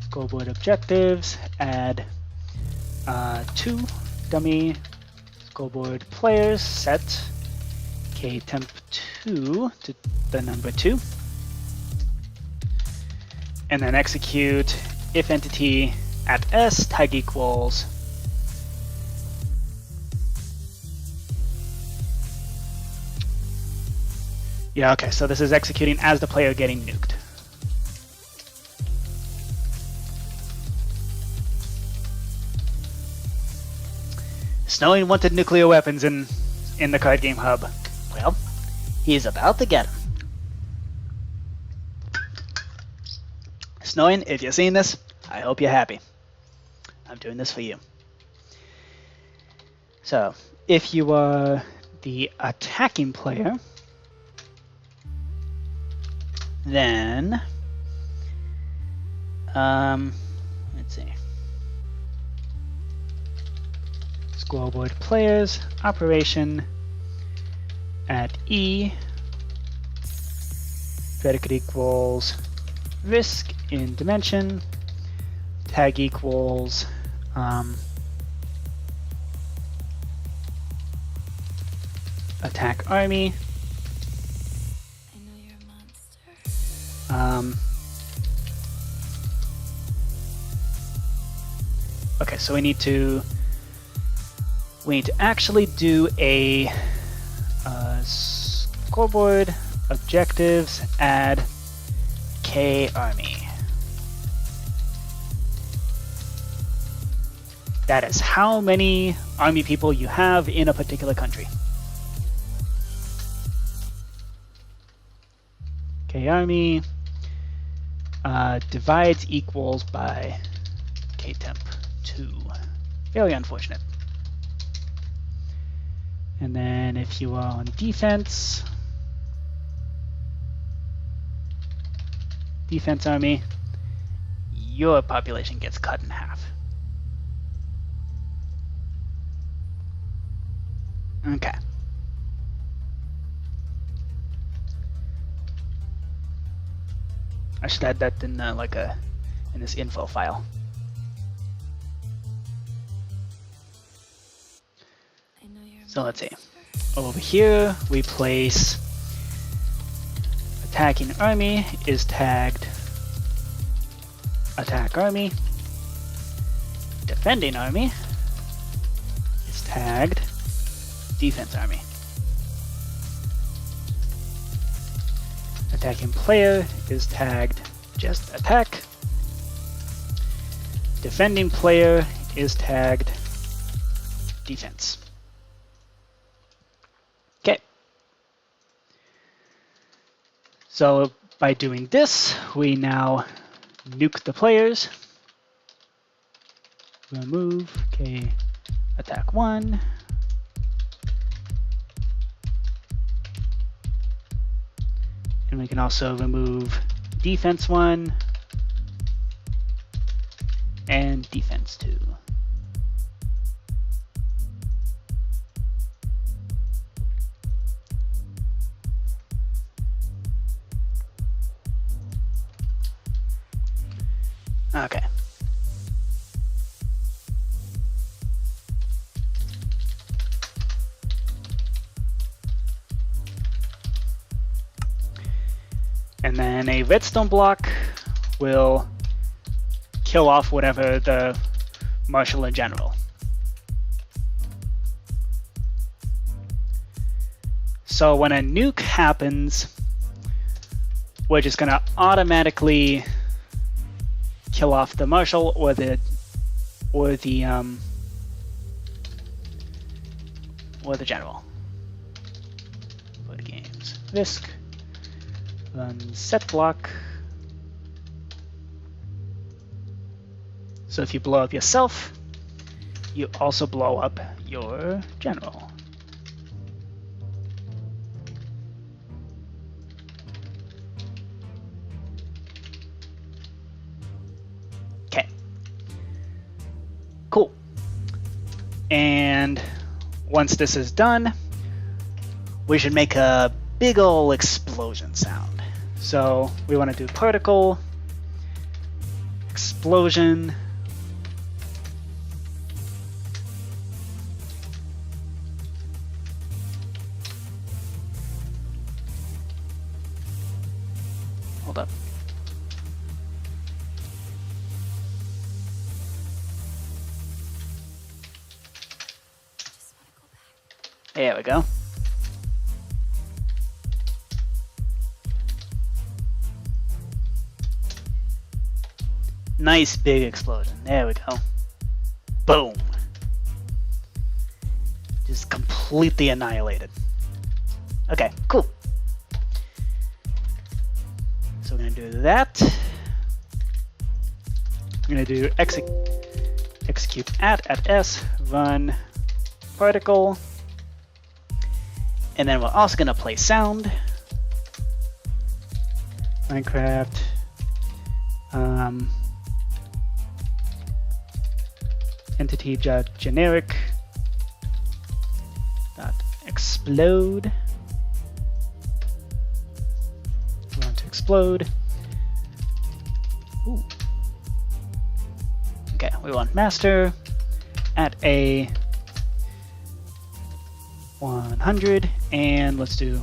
Scoreboard objectives, add 2 dummy scoreboard players, set Okay, temp 2 to the number 2. And then execute if entity at s tag equals yeah, okay, so this is executing as the player getting nuked. Snowing wanted nuclear weapons in the card game hub. Well, he's about to get them. Snowing, if you're seeing this, I hope you're happy. I'm doing this for you. So, if you are the attacking player, then let's see. Scoreboard players, operation at E, predicate equals risk in dimension, tag equals attack army.
I know you're a monster.
Okay, so we need to actually do a scoreboard objectives add K army. That is how many army people you have in a particular country. K army divides equals by K temp 2. Very unfortunate. And then if you are on defense army, your population gets cut in half. Okay. I should add that in in this info file. So let's see. Over here we place attacking army is tagged attack army. Defending army is tagged defense army. Attacking player is tagged just attack. Defending player is tagged defense. Okay. So by doing this, we now nuke the players. Remove, okay, attack 1. And we can also remove defense 1 and defense 2. Okay. And then a redstone block will kill off whatever the marshal or general. So when a nuke happens, we're just going to automatically kill off the marshal or the general. Put games risk. Run set block. So if you blow up yourself, you also blow up your general. Okay. Cool. And once this is done, we should make a big ol' explosion sound. So we want to do particle, explosion, hold up.
Just want to go back.
There we go. Nice big explosion. There we go. Boom. Just completely annihilated. Okay, cool. So we're going to do that. We're going to do execute at s, run particle. And then we're also going to play sound. Minecraft. Entity generic dot explode. We want to explode. Ooh. Okay, we want master at a 100, and let's do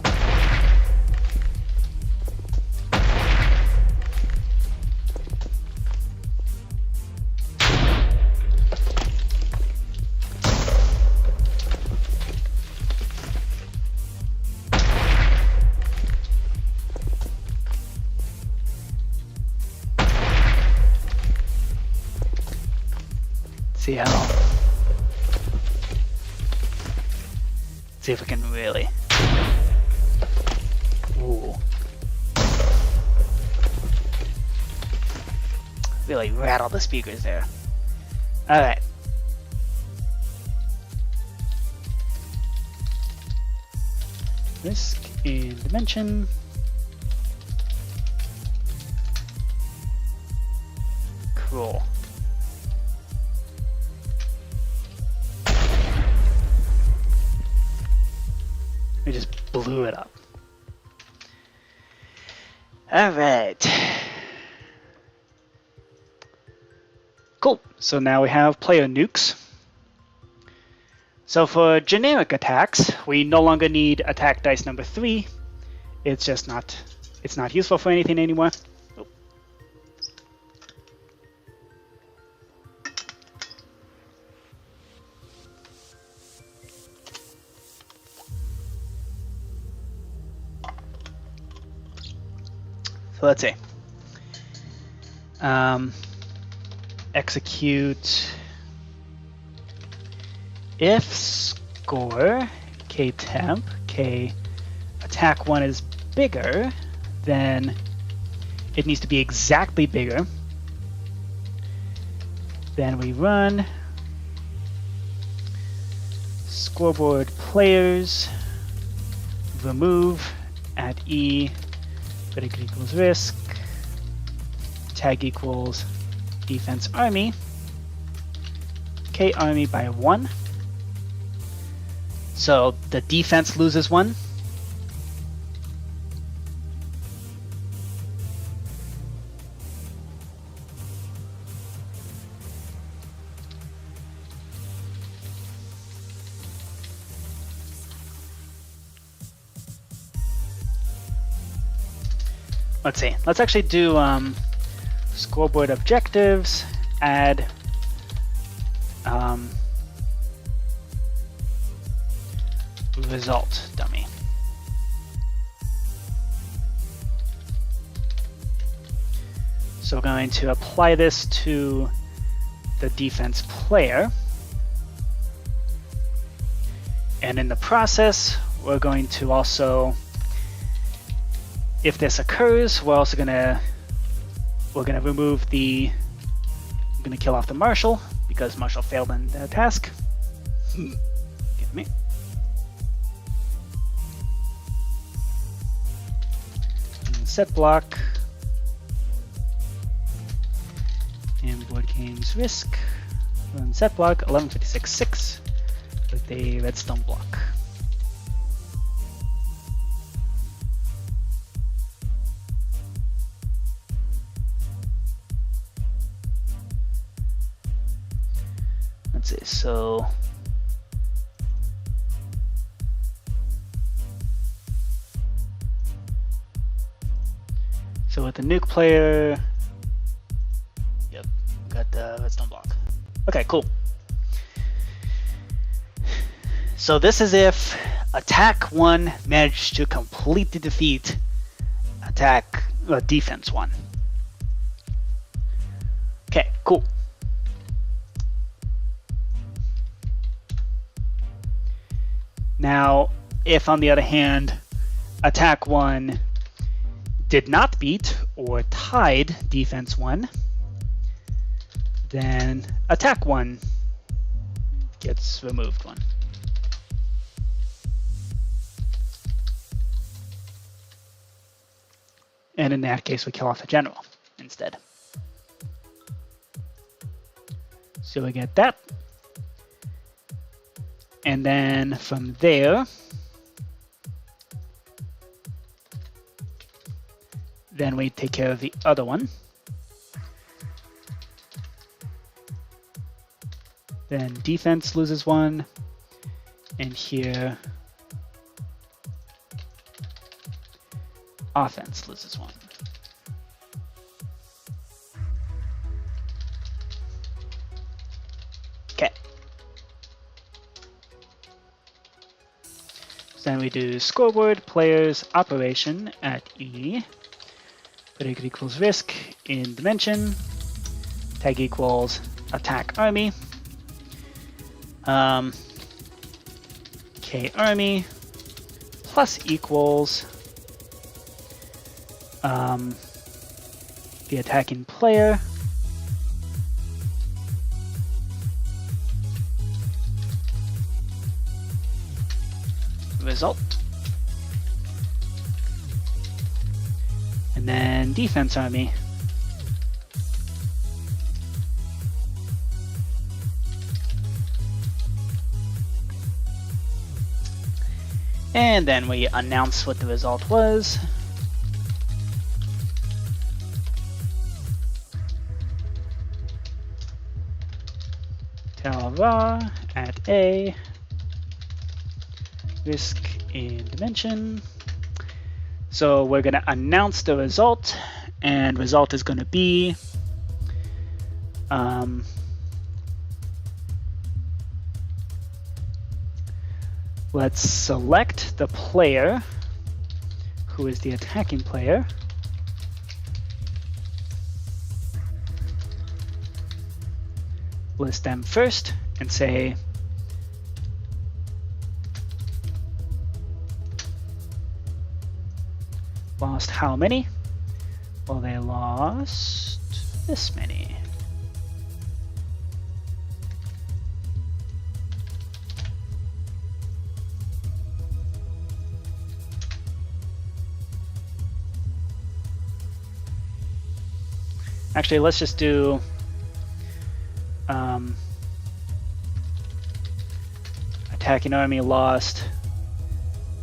see if we can really. Ooh. Really rattle the speakers there. Alright. Whisk in dimension. Cool. We just blew it up. All right. Cool. So now we have player nukes. So for generic attacks, we no longer need attack dice number 3. It's just not useful for anything anymore. Oh. So let's see. Execute if score k temp k attack 1 is bigger, then it needs to be exactly bigger. Then we run scoreboard players, remove at E, predicate equals risk, tag equals defense army, K army by 1. So the defense loses 1. Let's see. Let's actually do scoreboard objectives, add result dummy. So we're going to apply this to the defense player. And in the process, we're going to also, if this occurs, we're also gonna remove the, I'm gonna kill off the marshal because marshal failed in the task. Get me. And set block. And board games risk. Run set block 1156-6 with a redstone block. Let's see, so So with the nuke player, yep, got the redstone block. Okay, cool. So this is if attack 1 managed to completely defeat defense 1. Okay, cool. Now, if on the other hand, attack 1 did not beat or tied defense 1, then attack 1 gets removed 1. And in that case, we kill off the general instead. So we get that. And then from there, then we take care of the other one. Then defense loses 1. And here, offense loses 1. Okay. So then we do scoreboard players operation at E. Predicate equals risk in dimension. Tag equals attack army. K army plus equals the attacking player result, and then defense army and then we announce what the result was. Tell raw at A, risk in dimension. So we're going to announce the result, and result is going to be let's select the player who is the attacking player. List them first and say lost how many? Well, they lost this many. Actually, let's just do attacking army lost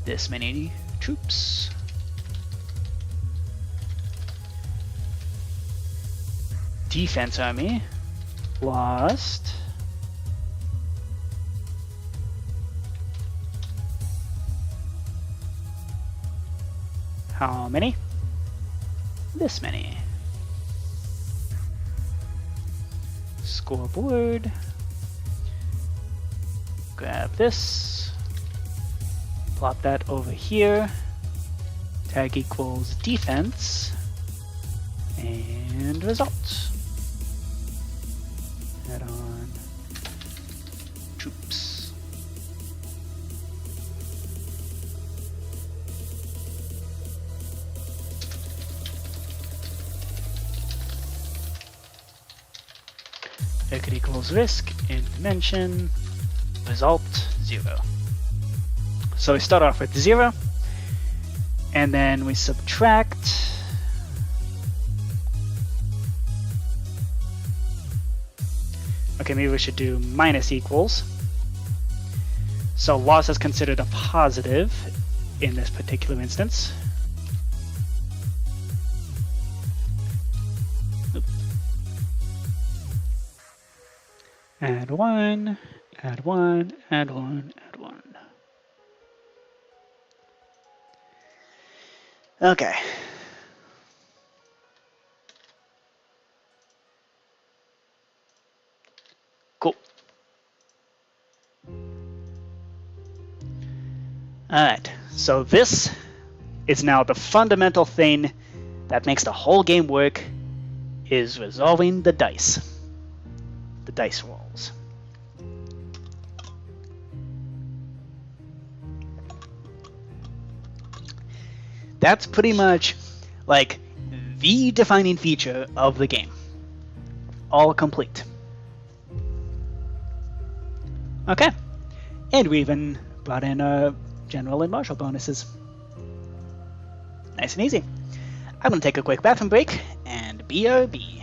this many troops. Defense army lost how many? This many. Scoreboard. Grab this. Plop that over here. Tag equals defense. And results. Add on troops. Record equals risk in dimension, result 0. So we start off with 0, and then we subtract okay, maybe we should do minus equals. So loss is considered a positive in this particular instance. Add 1, add 1, add 1, add 1. Okay. Alright, so this is now the fundamental thing that makes the whole game work, is resolving the dice. The dice rolls. That's pretty much like the defining feature of the game. All complete. Okay. And we even brought in general and martial bonuses. Nice and easy. I'm going to take a quick bathroom break and BRB.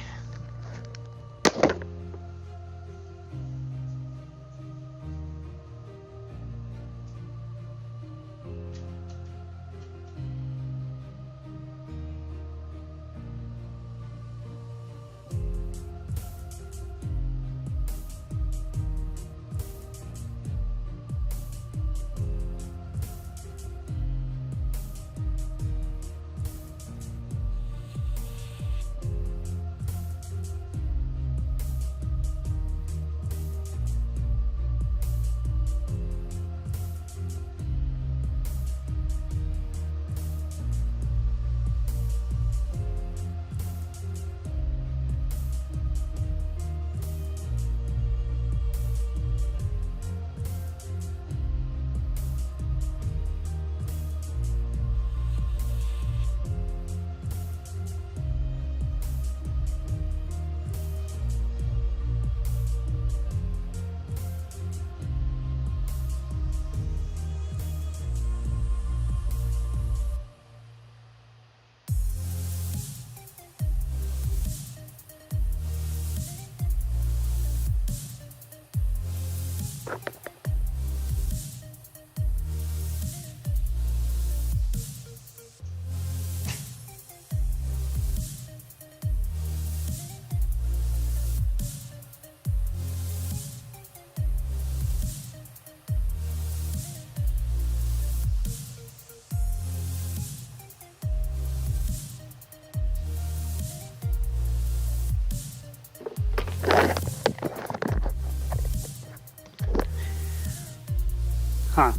Huh.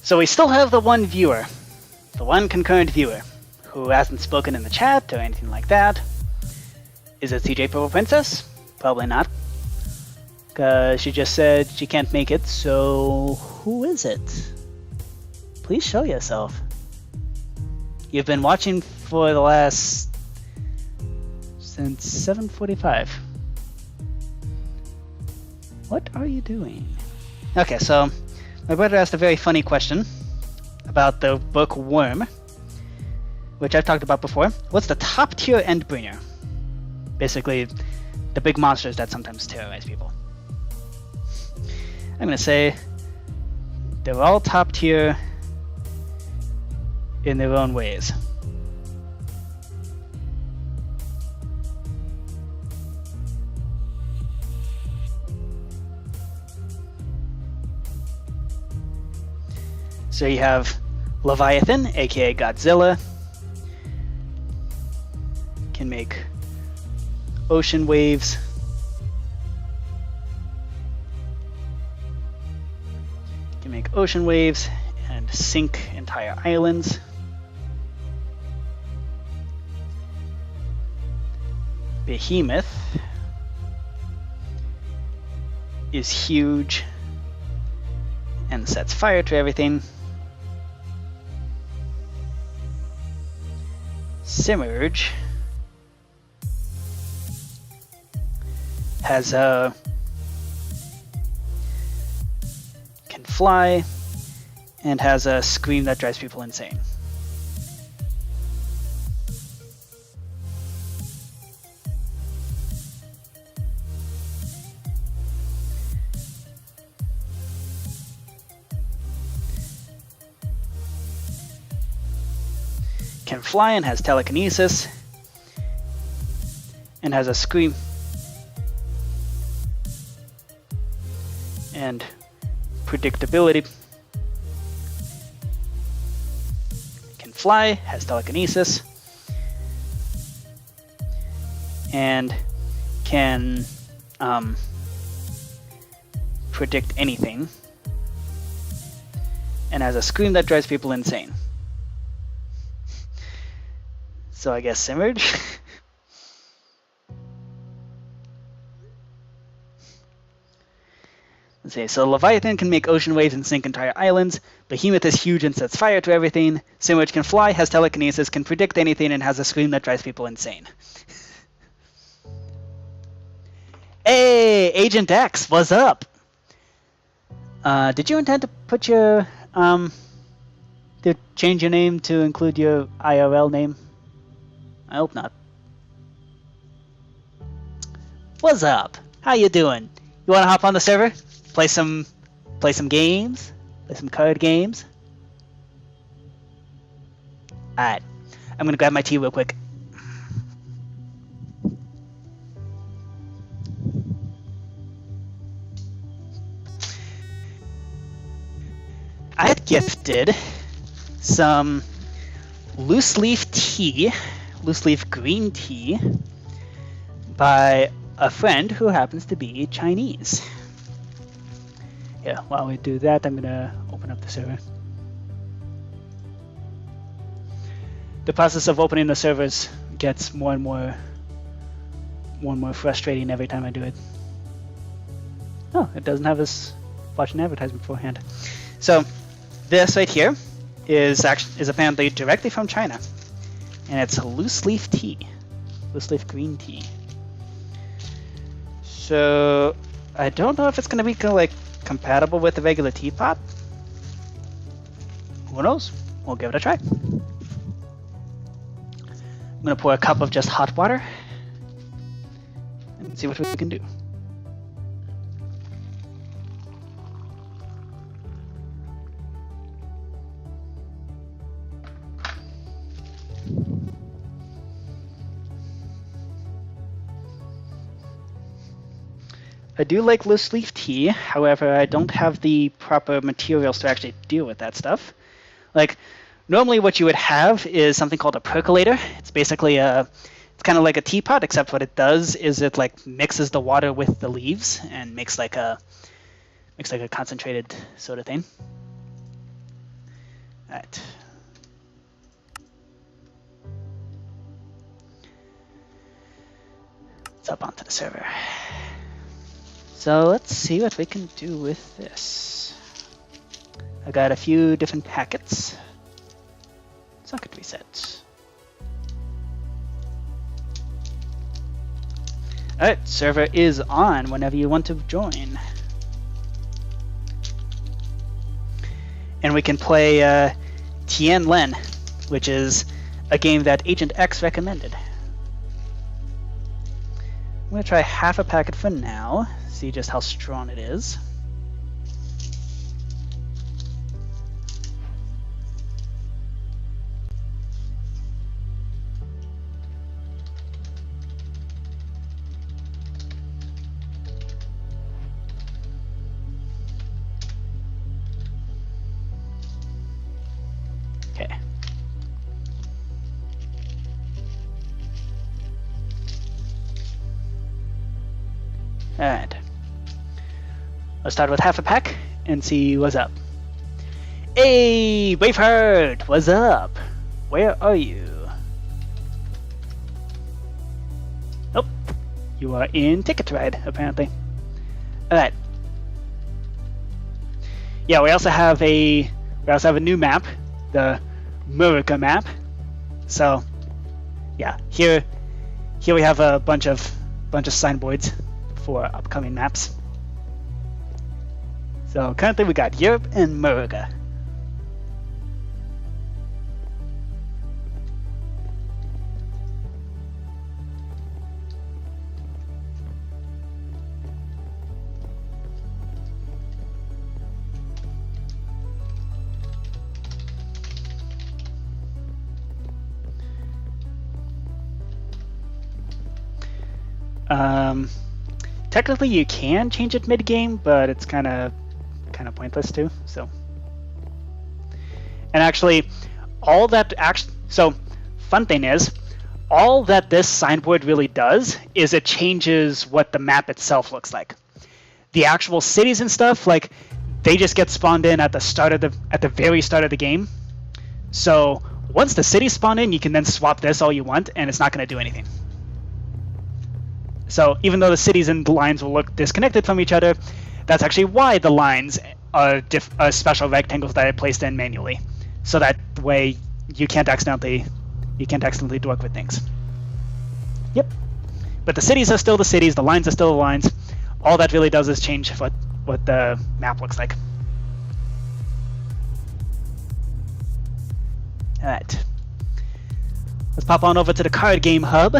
So we still have the one viewer, the one concurrent viewer, who hasn't spoken in the chat or anything like that. Is it CJ Purple Princess? Probably not. Because she just said she can't make it, so who is it? Please show yourself. You've been watching for the last... since 7:45. What are you doing? Okay, so my brother asked a very funny question about the book Worm, which I've talked about before. What's the top tier Endbringer? Basically, the big monsters that sometimes terrorize people. I'm gonna say they're all top tier in their own ways. So you have Leviathan, aka Godzilla, can make ocean waves, and sink entire islands. Behemoth is huge and sets fire to everything. Simurge has can fly and has a scream that drives people insane. Can fly and has telekinesis and has a scream and predictability. Can fly, has telekinesis, and can predict anything. and has a scream that drives people insane. So I guess simmered. Let's see. So Leviathan can make ocean waves and sink entire islands. Behemoth is huge and sets fire to everything. Simmerge can fly, has telekinesis, can predict anything, and has a scream that drives people insane. Hey, Agent X, what's up? Did you intend to put your to change your name to include your IRL name? I hope not. What's up? How you doing? You want to hop on the server? Play some games? Play some card games? Alright. I'm gonna grab my tea real quick. I had gifted some loose leaf tea, loose leaf green tea, by a friend who happens to be Chinese. Yeah, while we do that, I'm gonna open up the server. The process of opening the servers gets more and more frustrating every time I do it. Oh, it doesn't have us watch an advertisement beforehand. So this right here is apparently directly from China, and it's a loose leaf tea, loose leaf green tea. So I don't know if it's gonna be like compatible with the regular teapot. Who knows? We'll give it a try. I'm gonna pour a cup of just hot water and see what we can do. I do like loose leaf tea, however, I don't have the proper materials to actually deal with that stuff. Like, normally what you would have is something called a percolator. It's basically it's kind of like a teapot, except what it does is it like mixes the water with the leaves and makes like a concentrated sort of thing. All right. Let's hop onto the server. So let's see what we can do with this. I got a few different packets. Socket reset. Alright, server is on whenever you want to join. And we can play Tian Len, which is a game that Agent X recommended. I'm going to try half a packet for now. See just how strong it is. Okay. Alright. Let's start with half a pack and see what's up. Hey, Braveheart, what's up? Where are you? Oh, you are in Ticket to Ride, apparently. Alright. Yeah, we also have a new map, the Murica map. So, yeah, here we have a bunch of signboards for upcoming maps. So currently we got Europe and Murica. Technically you can change it mid-game, but it's kind of pointless too. So, and actually, so fun thing is, all that this signboard really does is it changes what the map itself looks like. The actual cities and stuff, like they just get spawned in at the very start of the game. So once the cities spawn in, you can then swap this all you want, and it's not going to do anything. So even though the cities and the lines will look disconnected from each other, that's actually why the lines are special rectangles that are placed in manually, so that way you can't accidentally dork with things. Yep. But the cities are still the cities, the lines are still the lines. All that really does is change what the map looks like. Alright. Let's pop on over to the card game hub,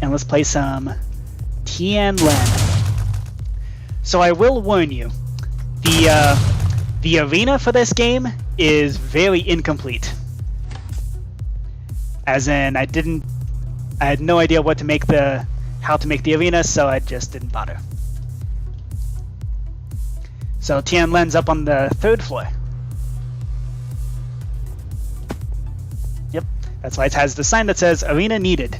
and let's play some Tianlen. So I will warn you, the arena for this game is very incomplete. As in, I had no idea how to make the arena, so I just didn't bother. So Tianlen's up on the 3rd floor. Yep, that's why it has the sign that says arena needed.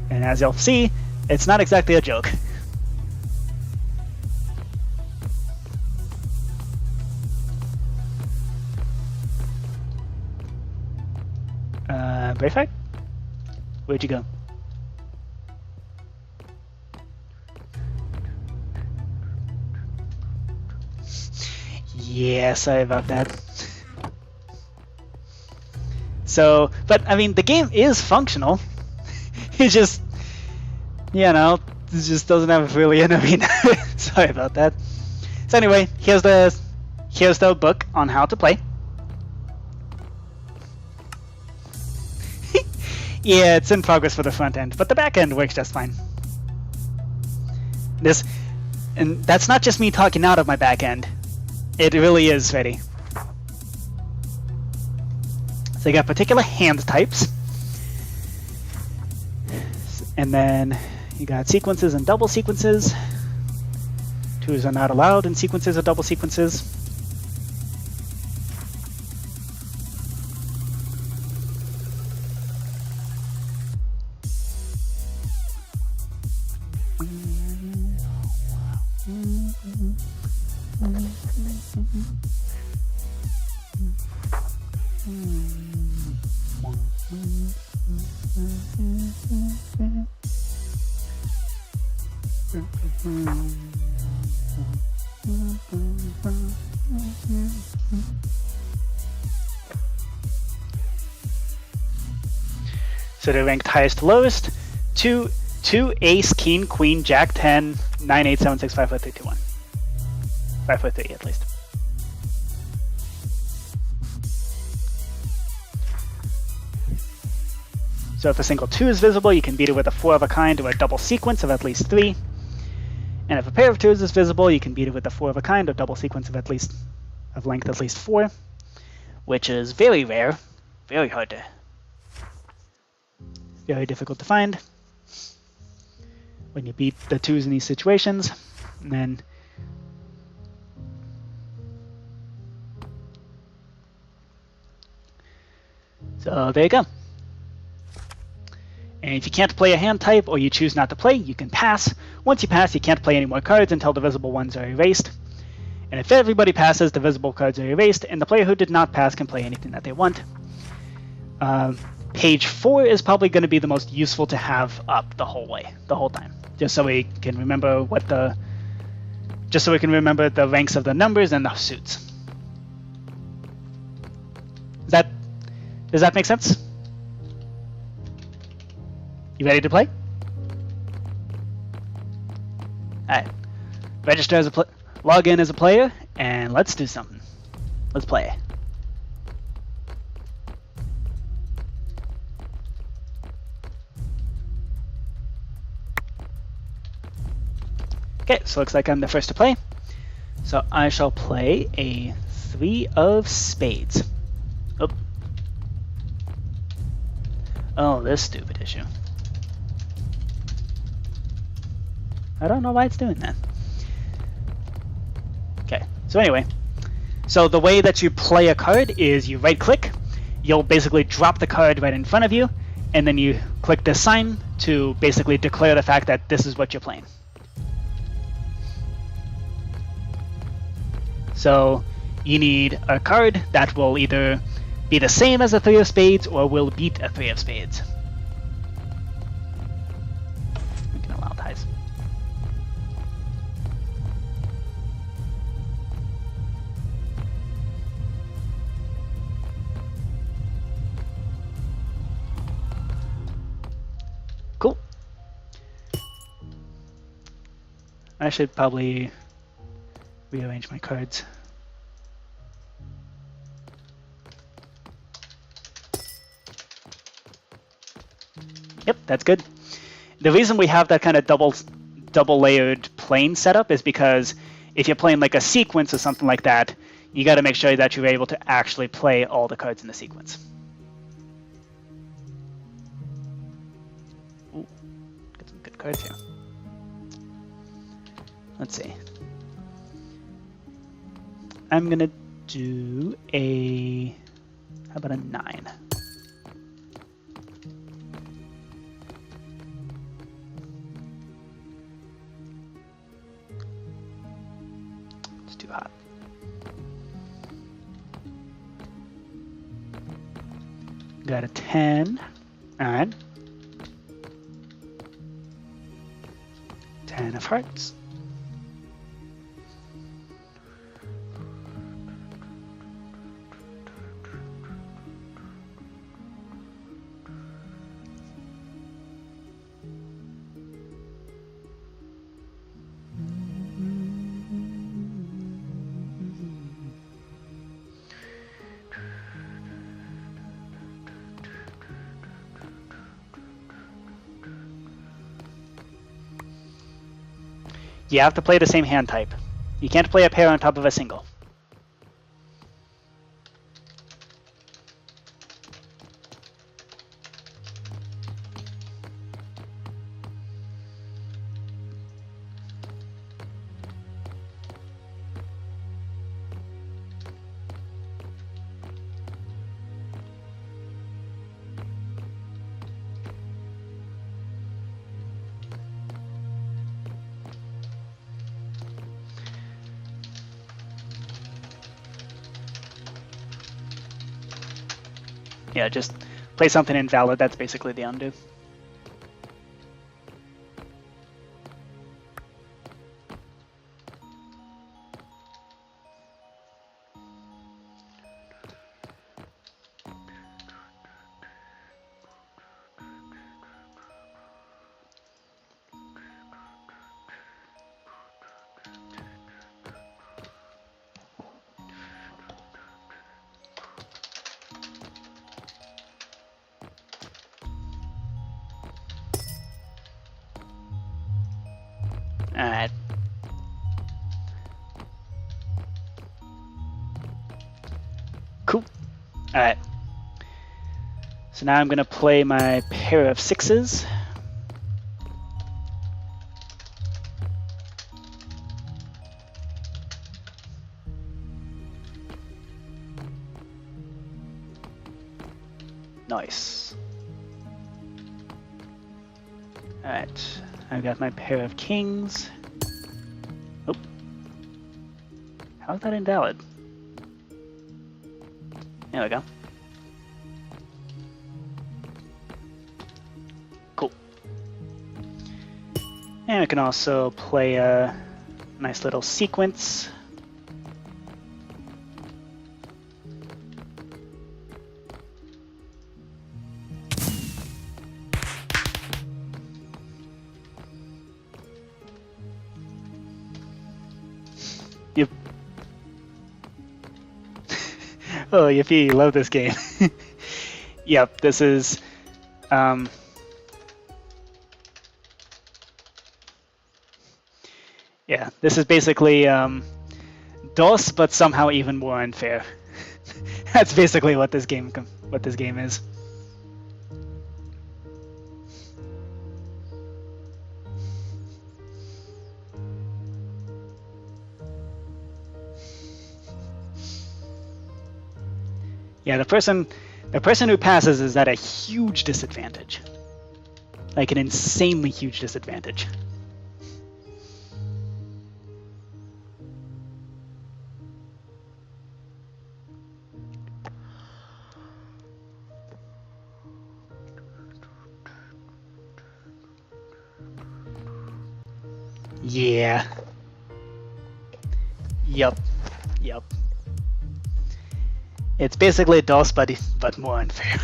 And as you'll see, it's not exactly a joke. Braveheart? Where'd you go? Yeah, sorry about that. So, but I mean, the game is functional. It just, you know, it just doesn't have really an arena. Sorry about that. So anyway, here's the book on how to play. Yeah, it's in progress for the front end, but the back end works just fine. And that's not just me talking out of my back end. It really is ready. So you got particular hand types. And then you got sequences and double sequences. Twos are not allowed in sequences or double sequences. So they're ranked highest to lowest. 2 ace, king, queen, jack, 10, 9, 8, 7, 6, 5, 4, 3, 2, 1. 5, 4, 3 at least. So if a single 2 is visible, you can beat it with a 4 of a kind or a double sequence of at least 3. And if a pair of 2s is visible, you can beat it with a 4 of a kind or double sequence of length at least 4, which is very rare, very hard to, very difficult to find when you beat the 2s in these situations. And then so there you go. And if you can't play a hand type or you choose not to play, you can pass. Once you pass, you can't play any more cards until the visible ones are erased. And if everybody passes, the visible cards are erased, and the player who did not pass can play anything that they want. Page 4 is probably going to be the most useful to have up the whole time, just so we can remember the ranks of the numbers and the suits. Does that make sense? You ready to play? Alright. Register as log in as a player, and let's do something. Let's play. Okay, so looks like I'm the first to play. So I shall play a 3 of spades. Oh, this stupid issue. I don't know why it's doing that. Okay, so anyway. So the way that you play a card is you right click, you'll basically drop the card right in front of you, and then you click this sign to basically declare the fact that this is what you're playing. So you need a card that will either be the same as a 3 of spades or will beat a 3 of spades. We can allow ties. Cool. I should probably rearrange my cards. Yep, that's good. The reason we have that kind of double layered plane setup is because if you're playing like a sequence or something like that, you got to make sure that you're able to actually play all the cards in the sequence. Ooh, got some good cards here. Let's see. I'm gonna do a, how about a 9? It's too hot. Got a 10. All right. 10 of hearts. You have to play the same hand type. You can't play a pair on top of a single. Yeah, just play something invalid. That's basically the undo. Alright. Cool. Alright. So now I'm going to play my pair of 6s. Nice. Alright. I've got my pair of kings. Oh. How is that invalid? There we go. Cool. And we can also play a nice little sequence. Oh, Yippee, you love this game. Yep, this is... yeah, this is basically DOS, but somehow even more unfair. That's basically what this game is. Yeah, the person who passes is at a huge disadvantage. Like an insanely huge Yeah. Yup. Yup. It's basically DOS, but more unfair.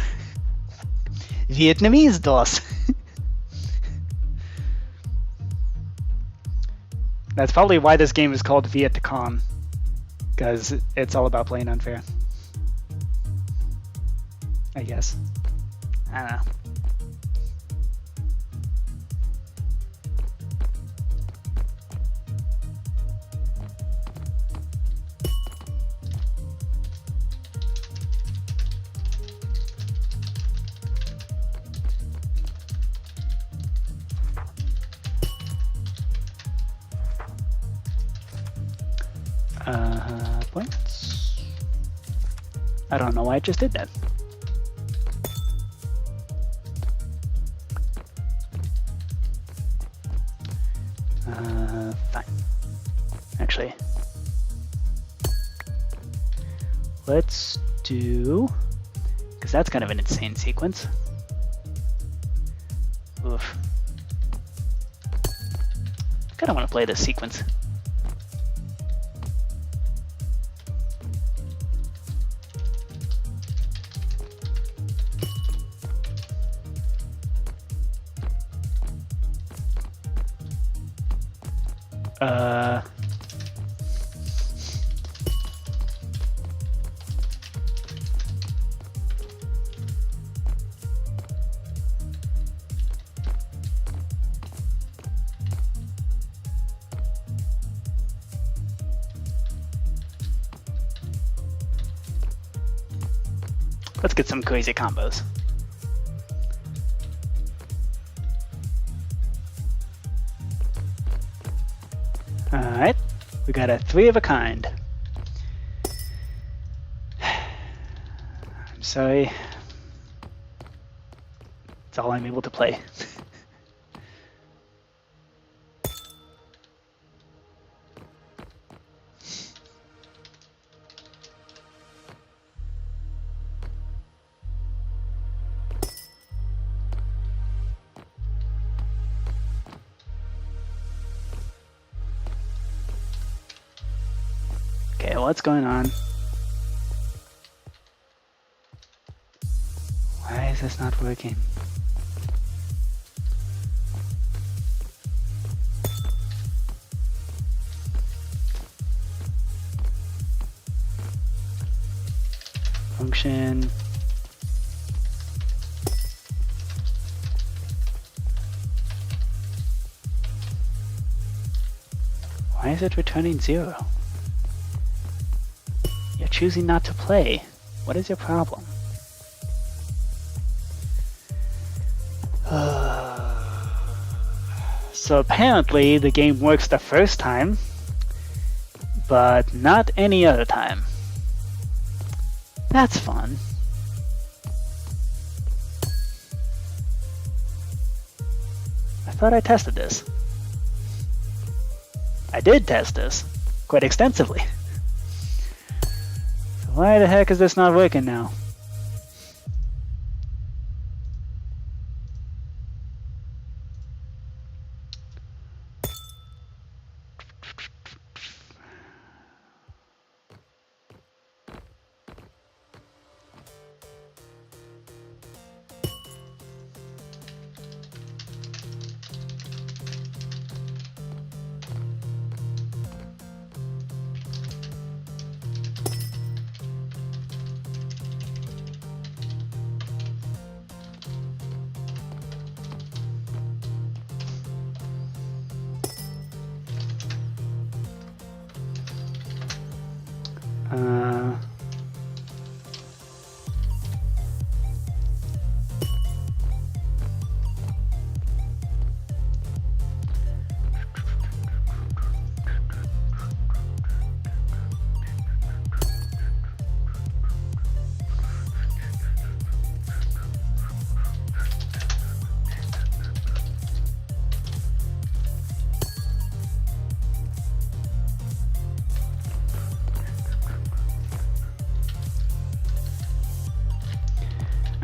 Vietnamese DOS. That's probably why this game is called Vietcong, because it's all about playing unfair. I guess. I don't know. Points. I don't know why I just did that. Fine. Actually, let's do, because that's kind of an insane sequence. Oof. I kind of want to play this sequence. Let's get some crazy combos. Alright, we got a 3 of a kind. I'm sorry. It's all I'm able to play. Okay, what's going on? Why is this not working? Function. Why is it returning 0? You're choosing not to play. What is your problem? So apparently the game works the first time, but not any other time. That's fun. I thought I tested this. I did test this quite extensively. So why the heck is this not working now?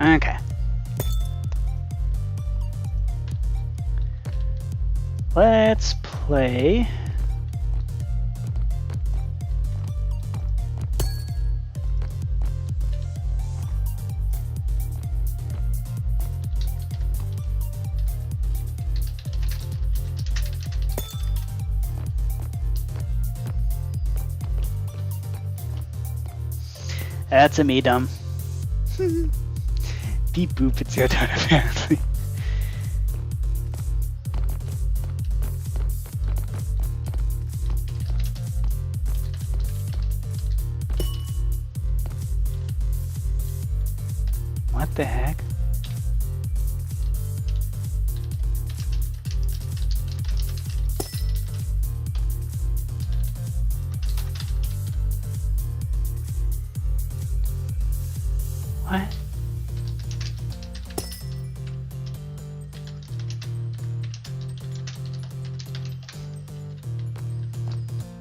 Okay. Let's play. That's a me dumb. Beep boop, it's your turn apparently. What the heck? What?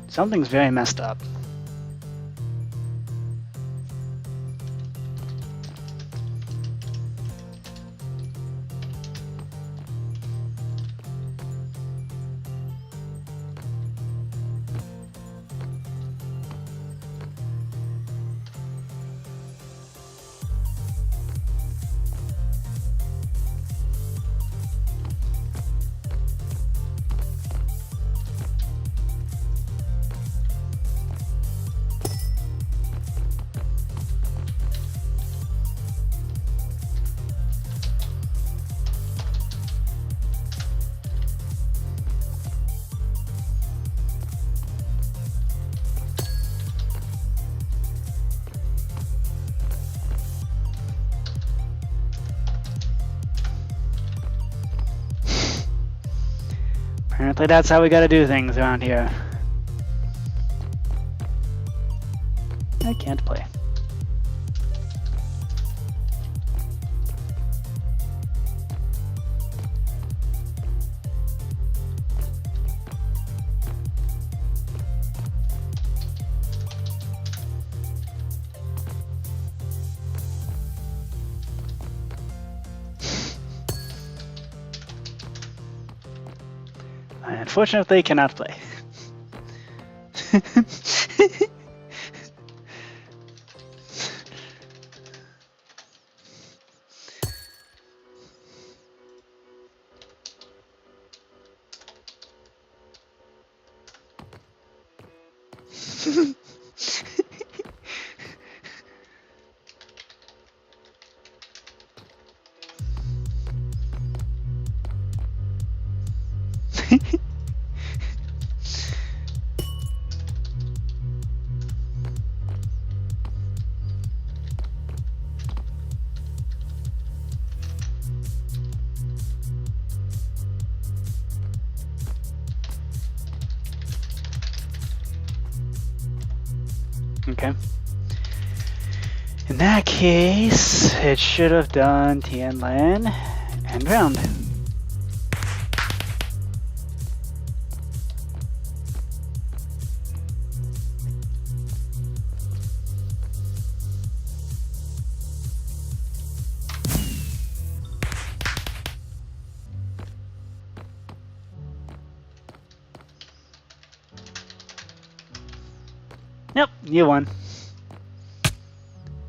Something's very messed up. Apparently that's how we gotta do things around here. I can't play. I unfortunately cannot play. Okay. In that case, it should have done Tianlan and round. Nope, you won.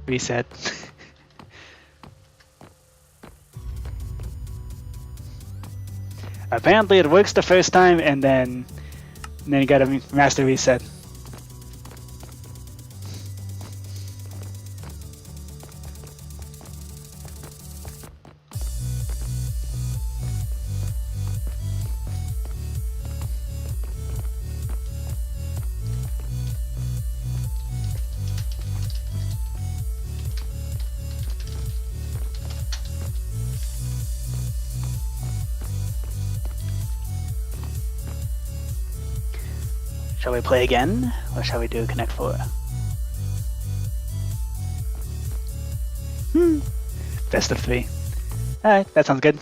Reset. Apparently it works the first time and then you gotta master reset. Shall we play again, or shall we do Connect 4? Best of 3. Alright, that sounds good.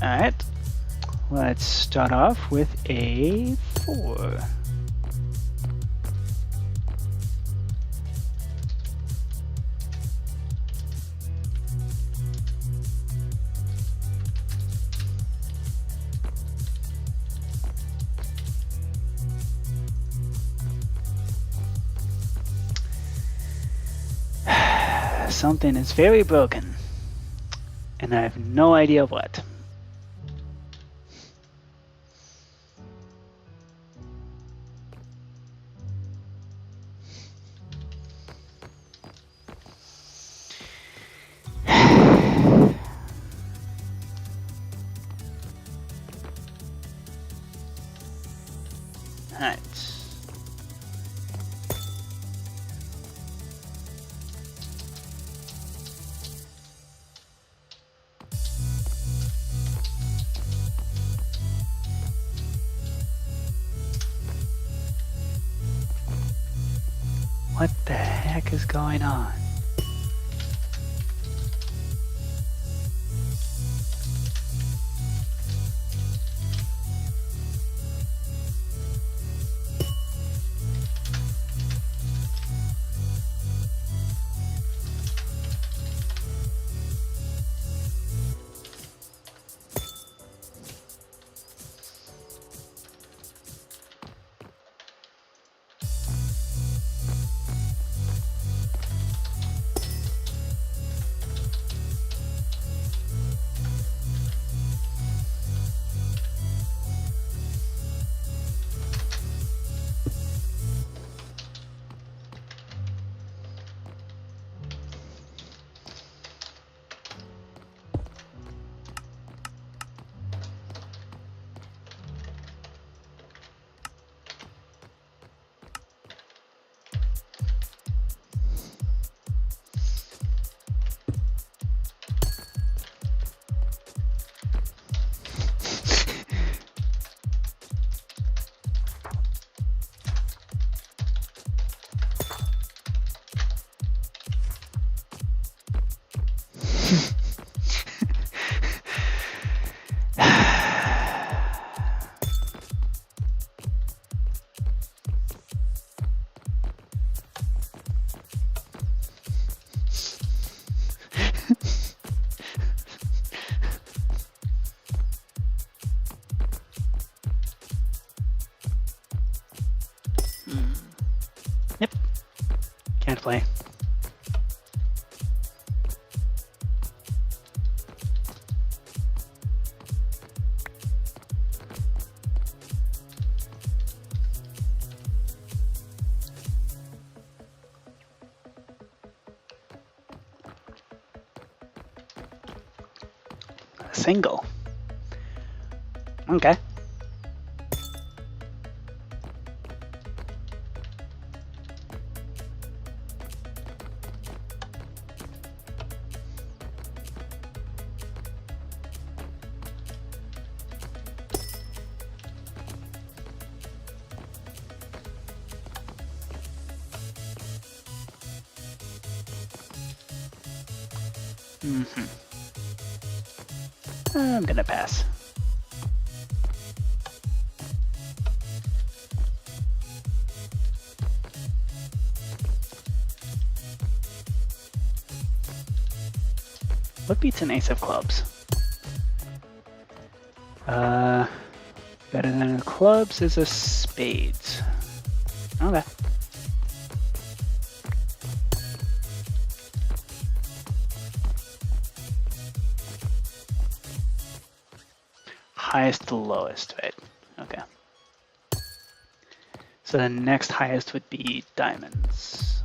Alright, Let's start off with a 4. Something is very broken, and I have no idea what. Alright. What the heck is going on? Yep. Can't play. A single. Okay. I'm gonna pass. What beats an ace of clubs? Better than a clubs is a spades. Okay. Highest to lowest, right? Okay. So the next highest would be diamonds.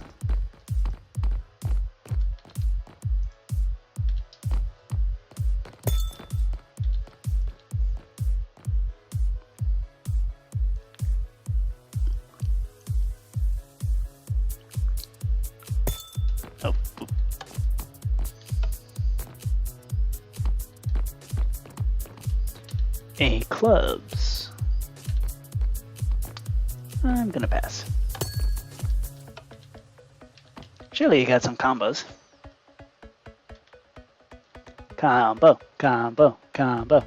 Oh, boop. A clubs. I'm gonna pass. Surely you got some combos. Combo, combo, combo.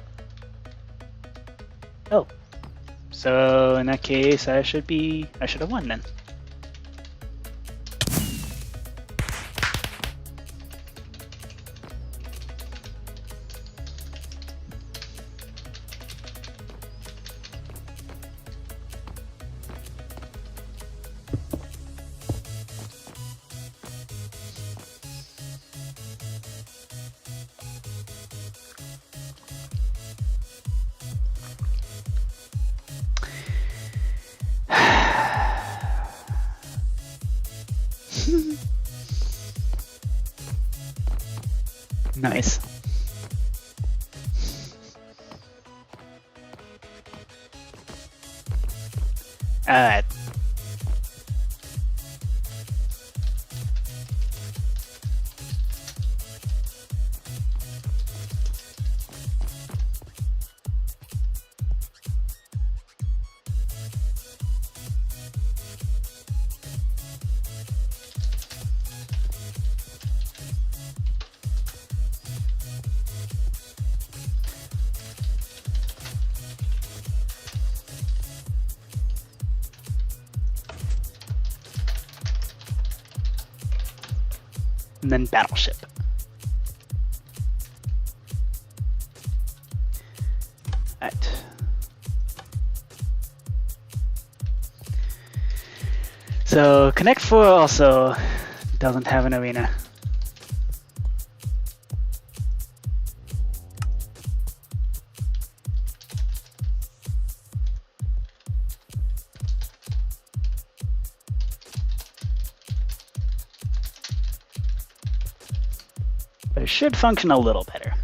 Oh. So in that case, I should have won then. Nice. Alright. And then battleship. Alright. So Connect 4 also doesn't have an arena. But it should function a little better.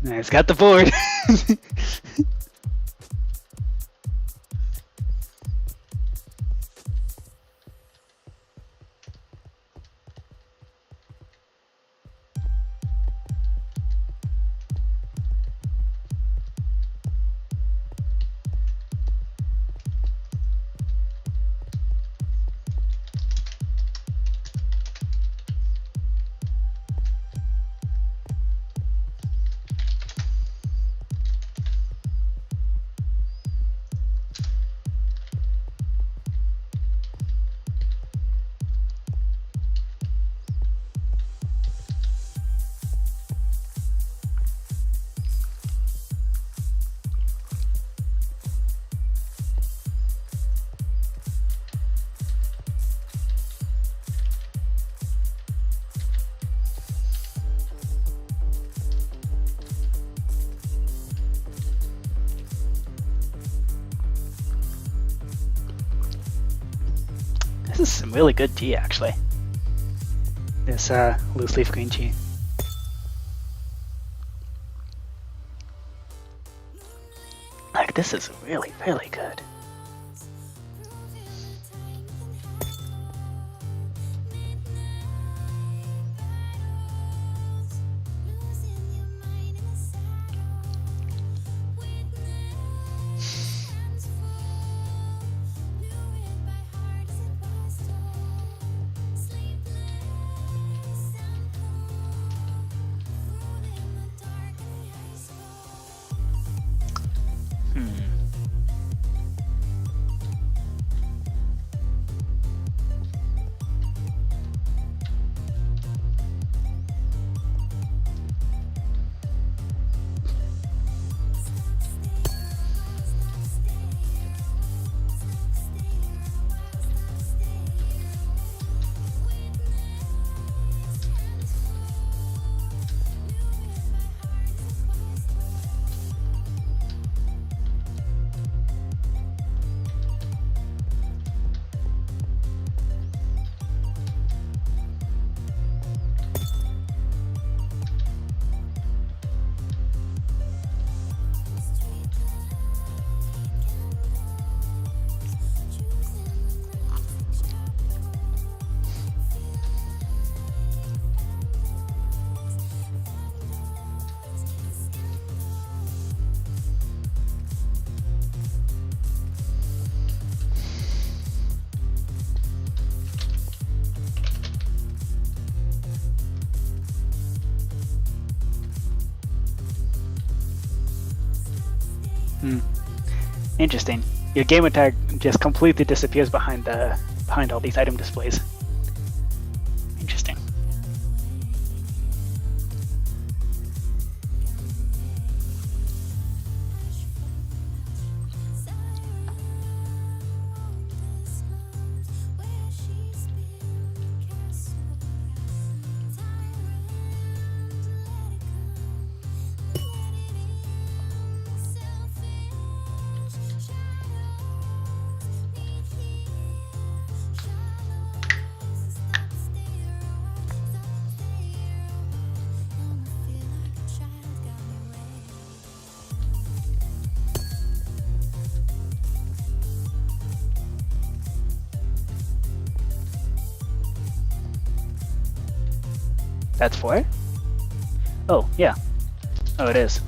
Nice, got the board. This is some really good tea, actually. This loose leaf green tea. Like, this is really, really good. Hmm. Interesting. Your gamer tag just completely disappears behind all these item displays. Interesting. That's 4? Oh, yeah. Oh, it is.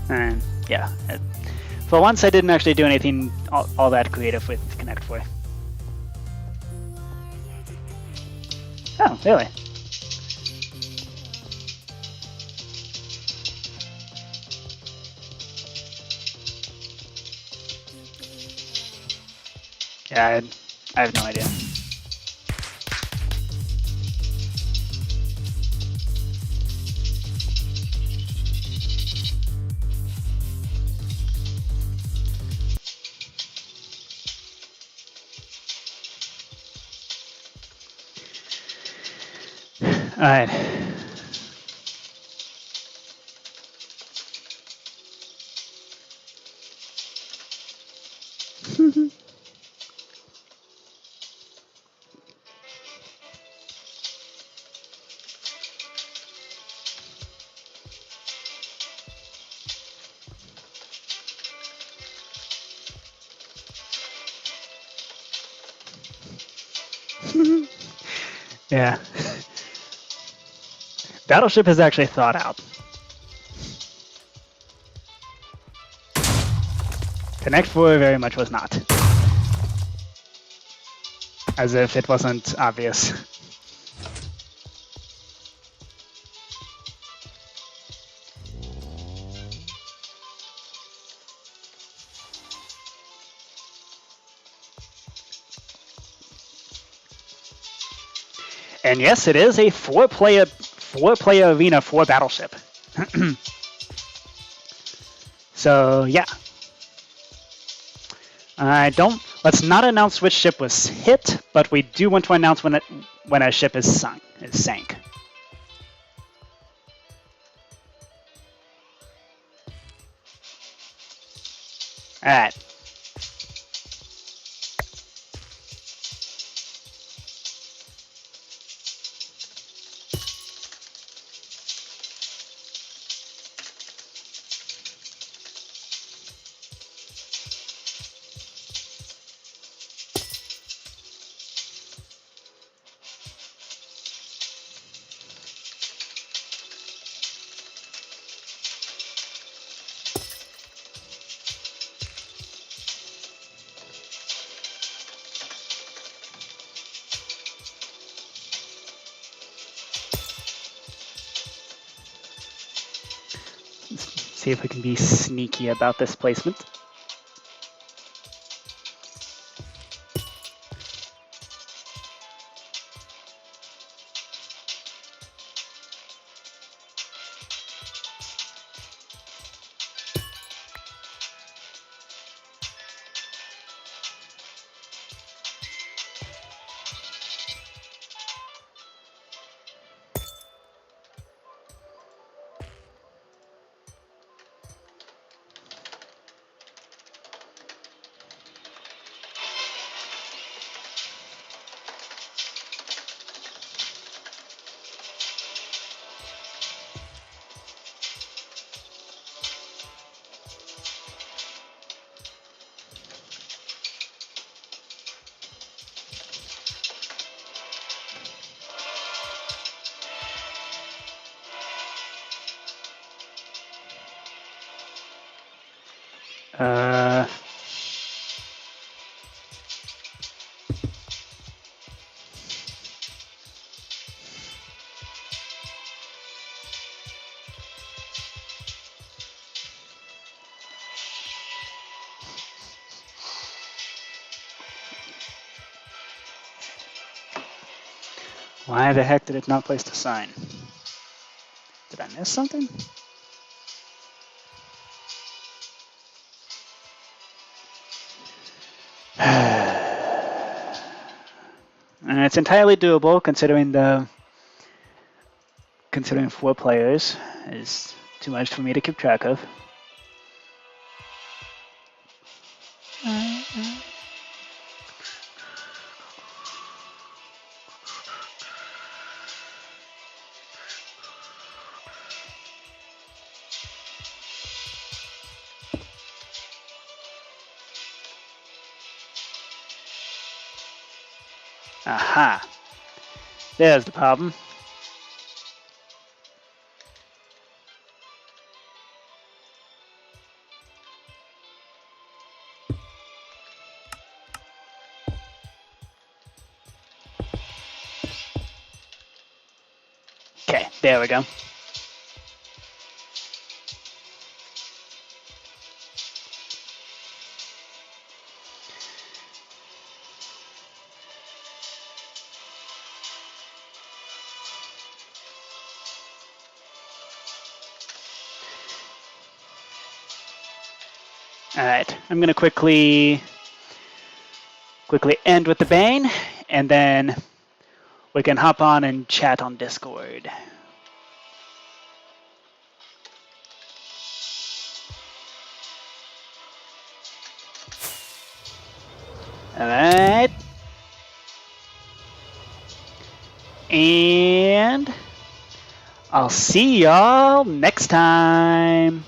And yeah, for once I didn't actually do anything all that creative with Connect 4. Oh, really? Yeah, I have no idea. Alright. Yeah. Battleship is actually thought out. Connect 4 very much was not. As if it wasn't obvious. And yes, it is a four-player arena for Battleship. So yeah. Let's not announce which ship was hit, but we do want to announce when a ship is sank. All right. See if we can be sneaky about this placement. Uh. Why the heck did it not place the sign? Did I miss something? And it's entirely doable considering 4 players is too much for me to keep track of. Aha. There's the problem. Okay, there we go. All right, I'm gonna quickly end with the Bane, and then we can hop on and chat on Discord. All right. And I'll see y'all next time.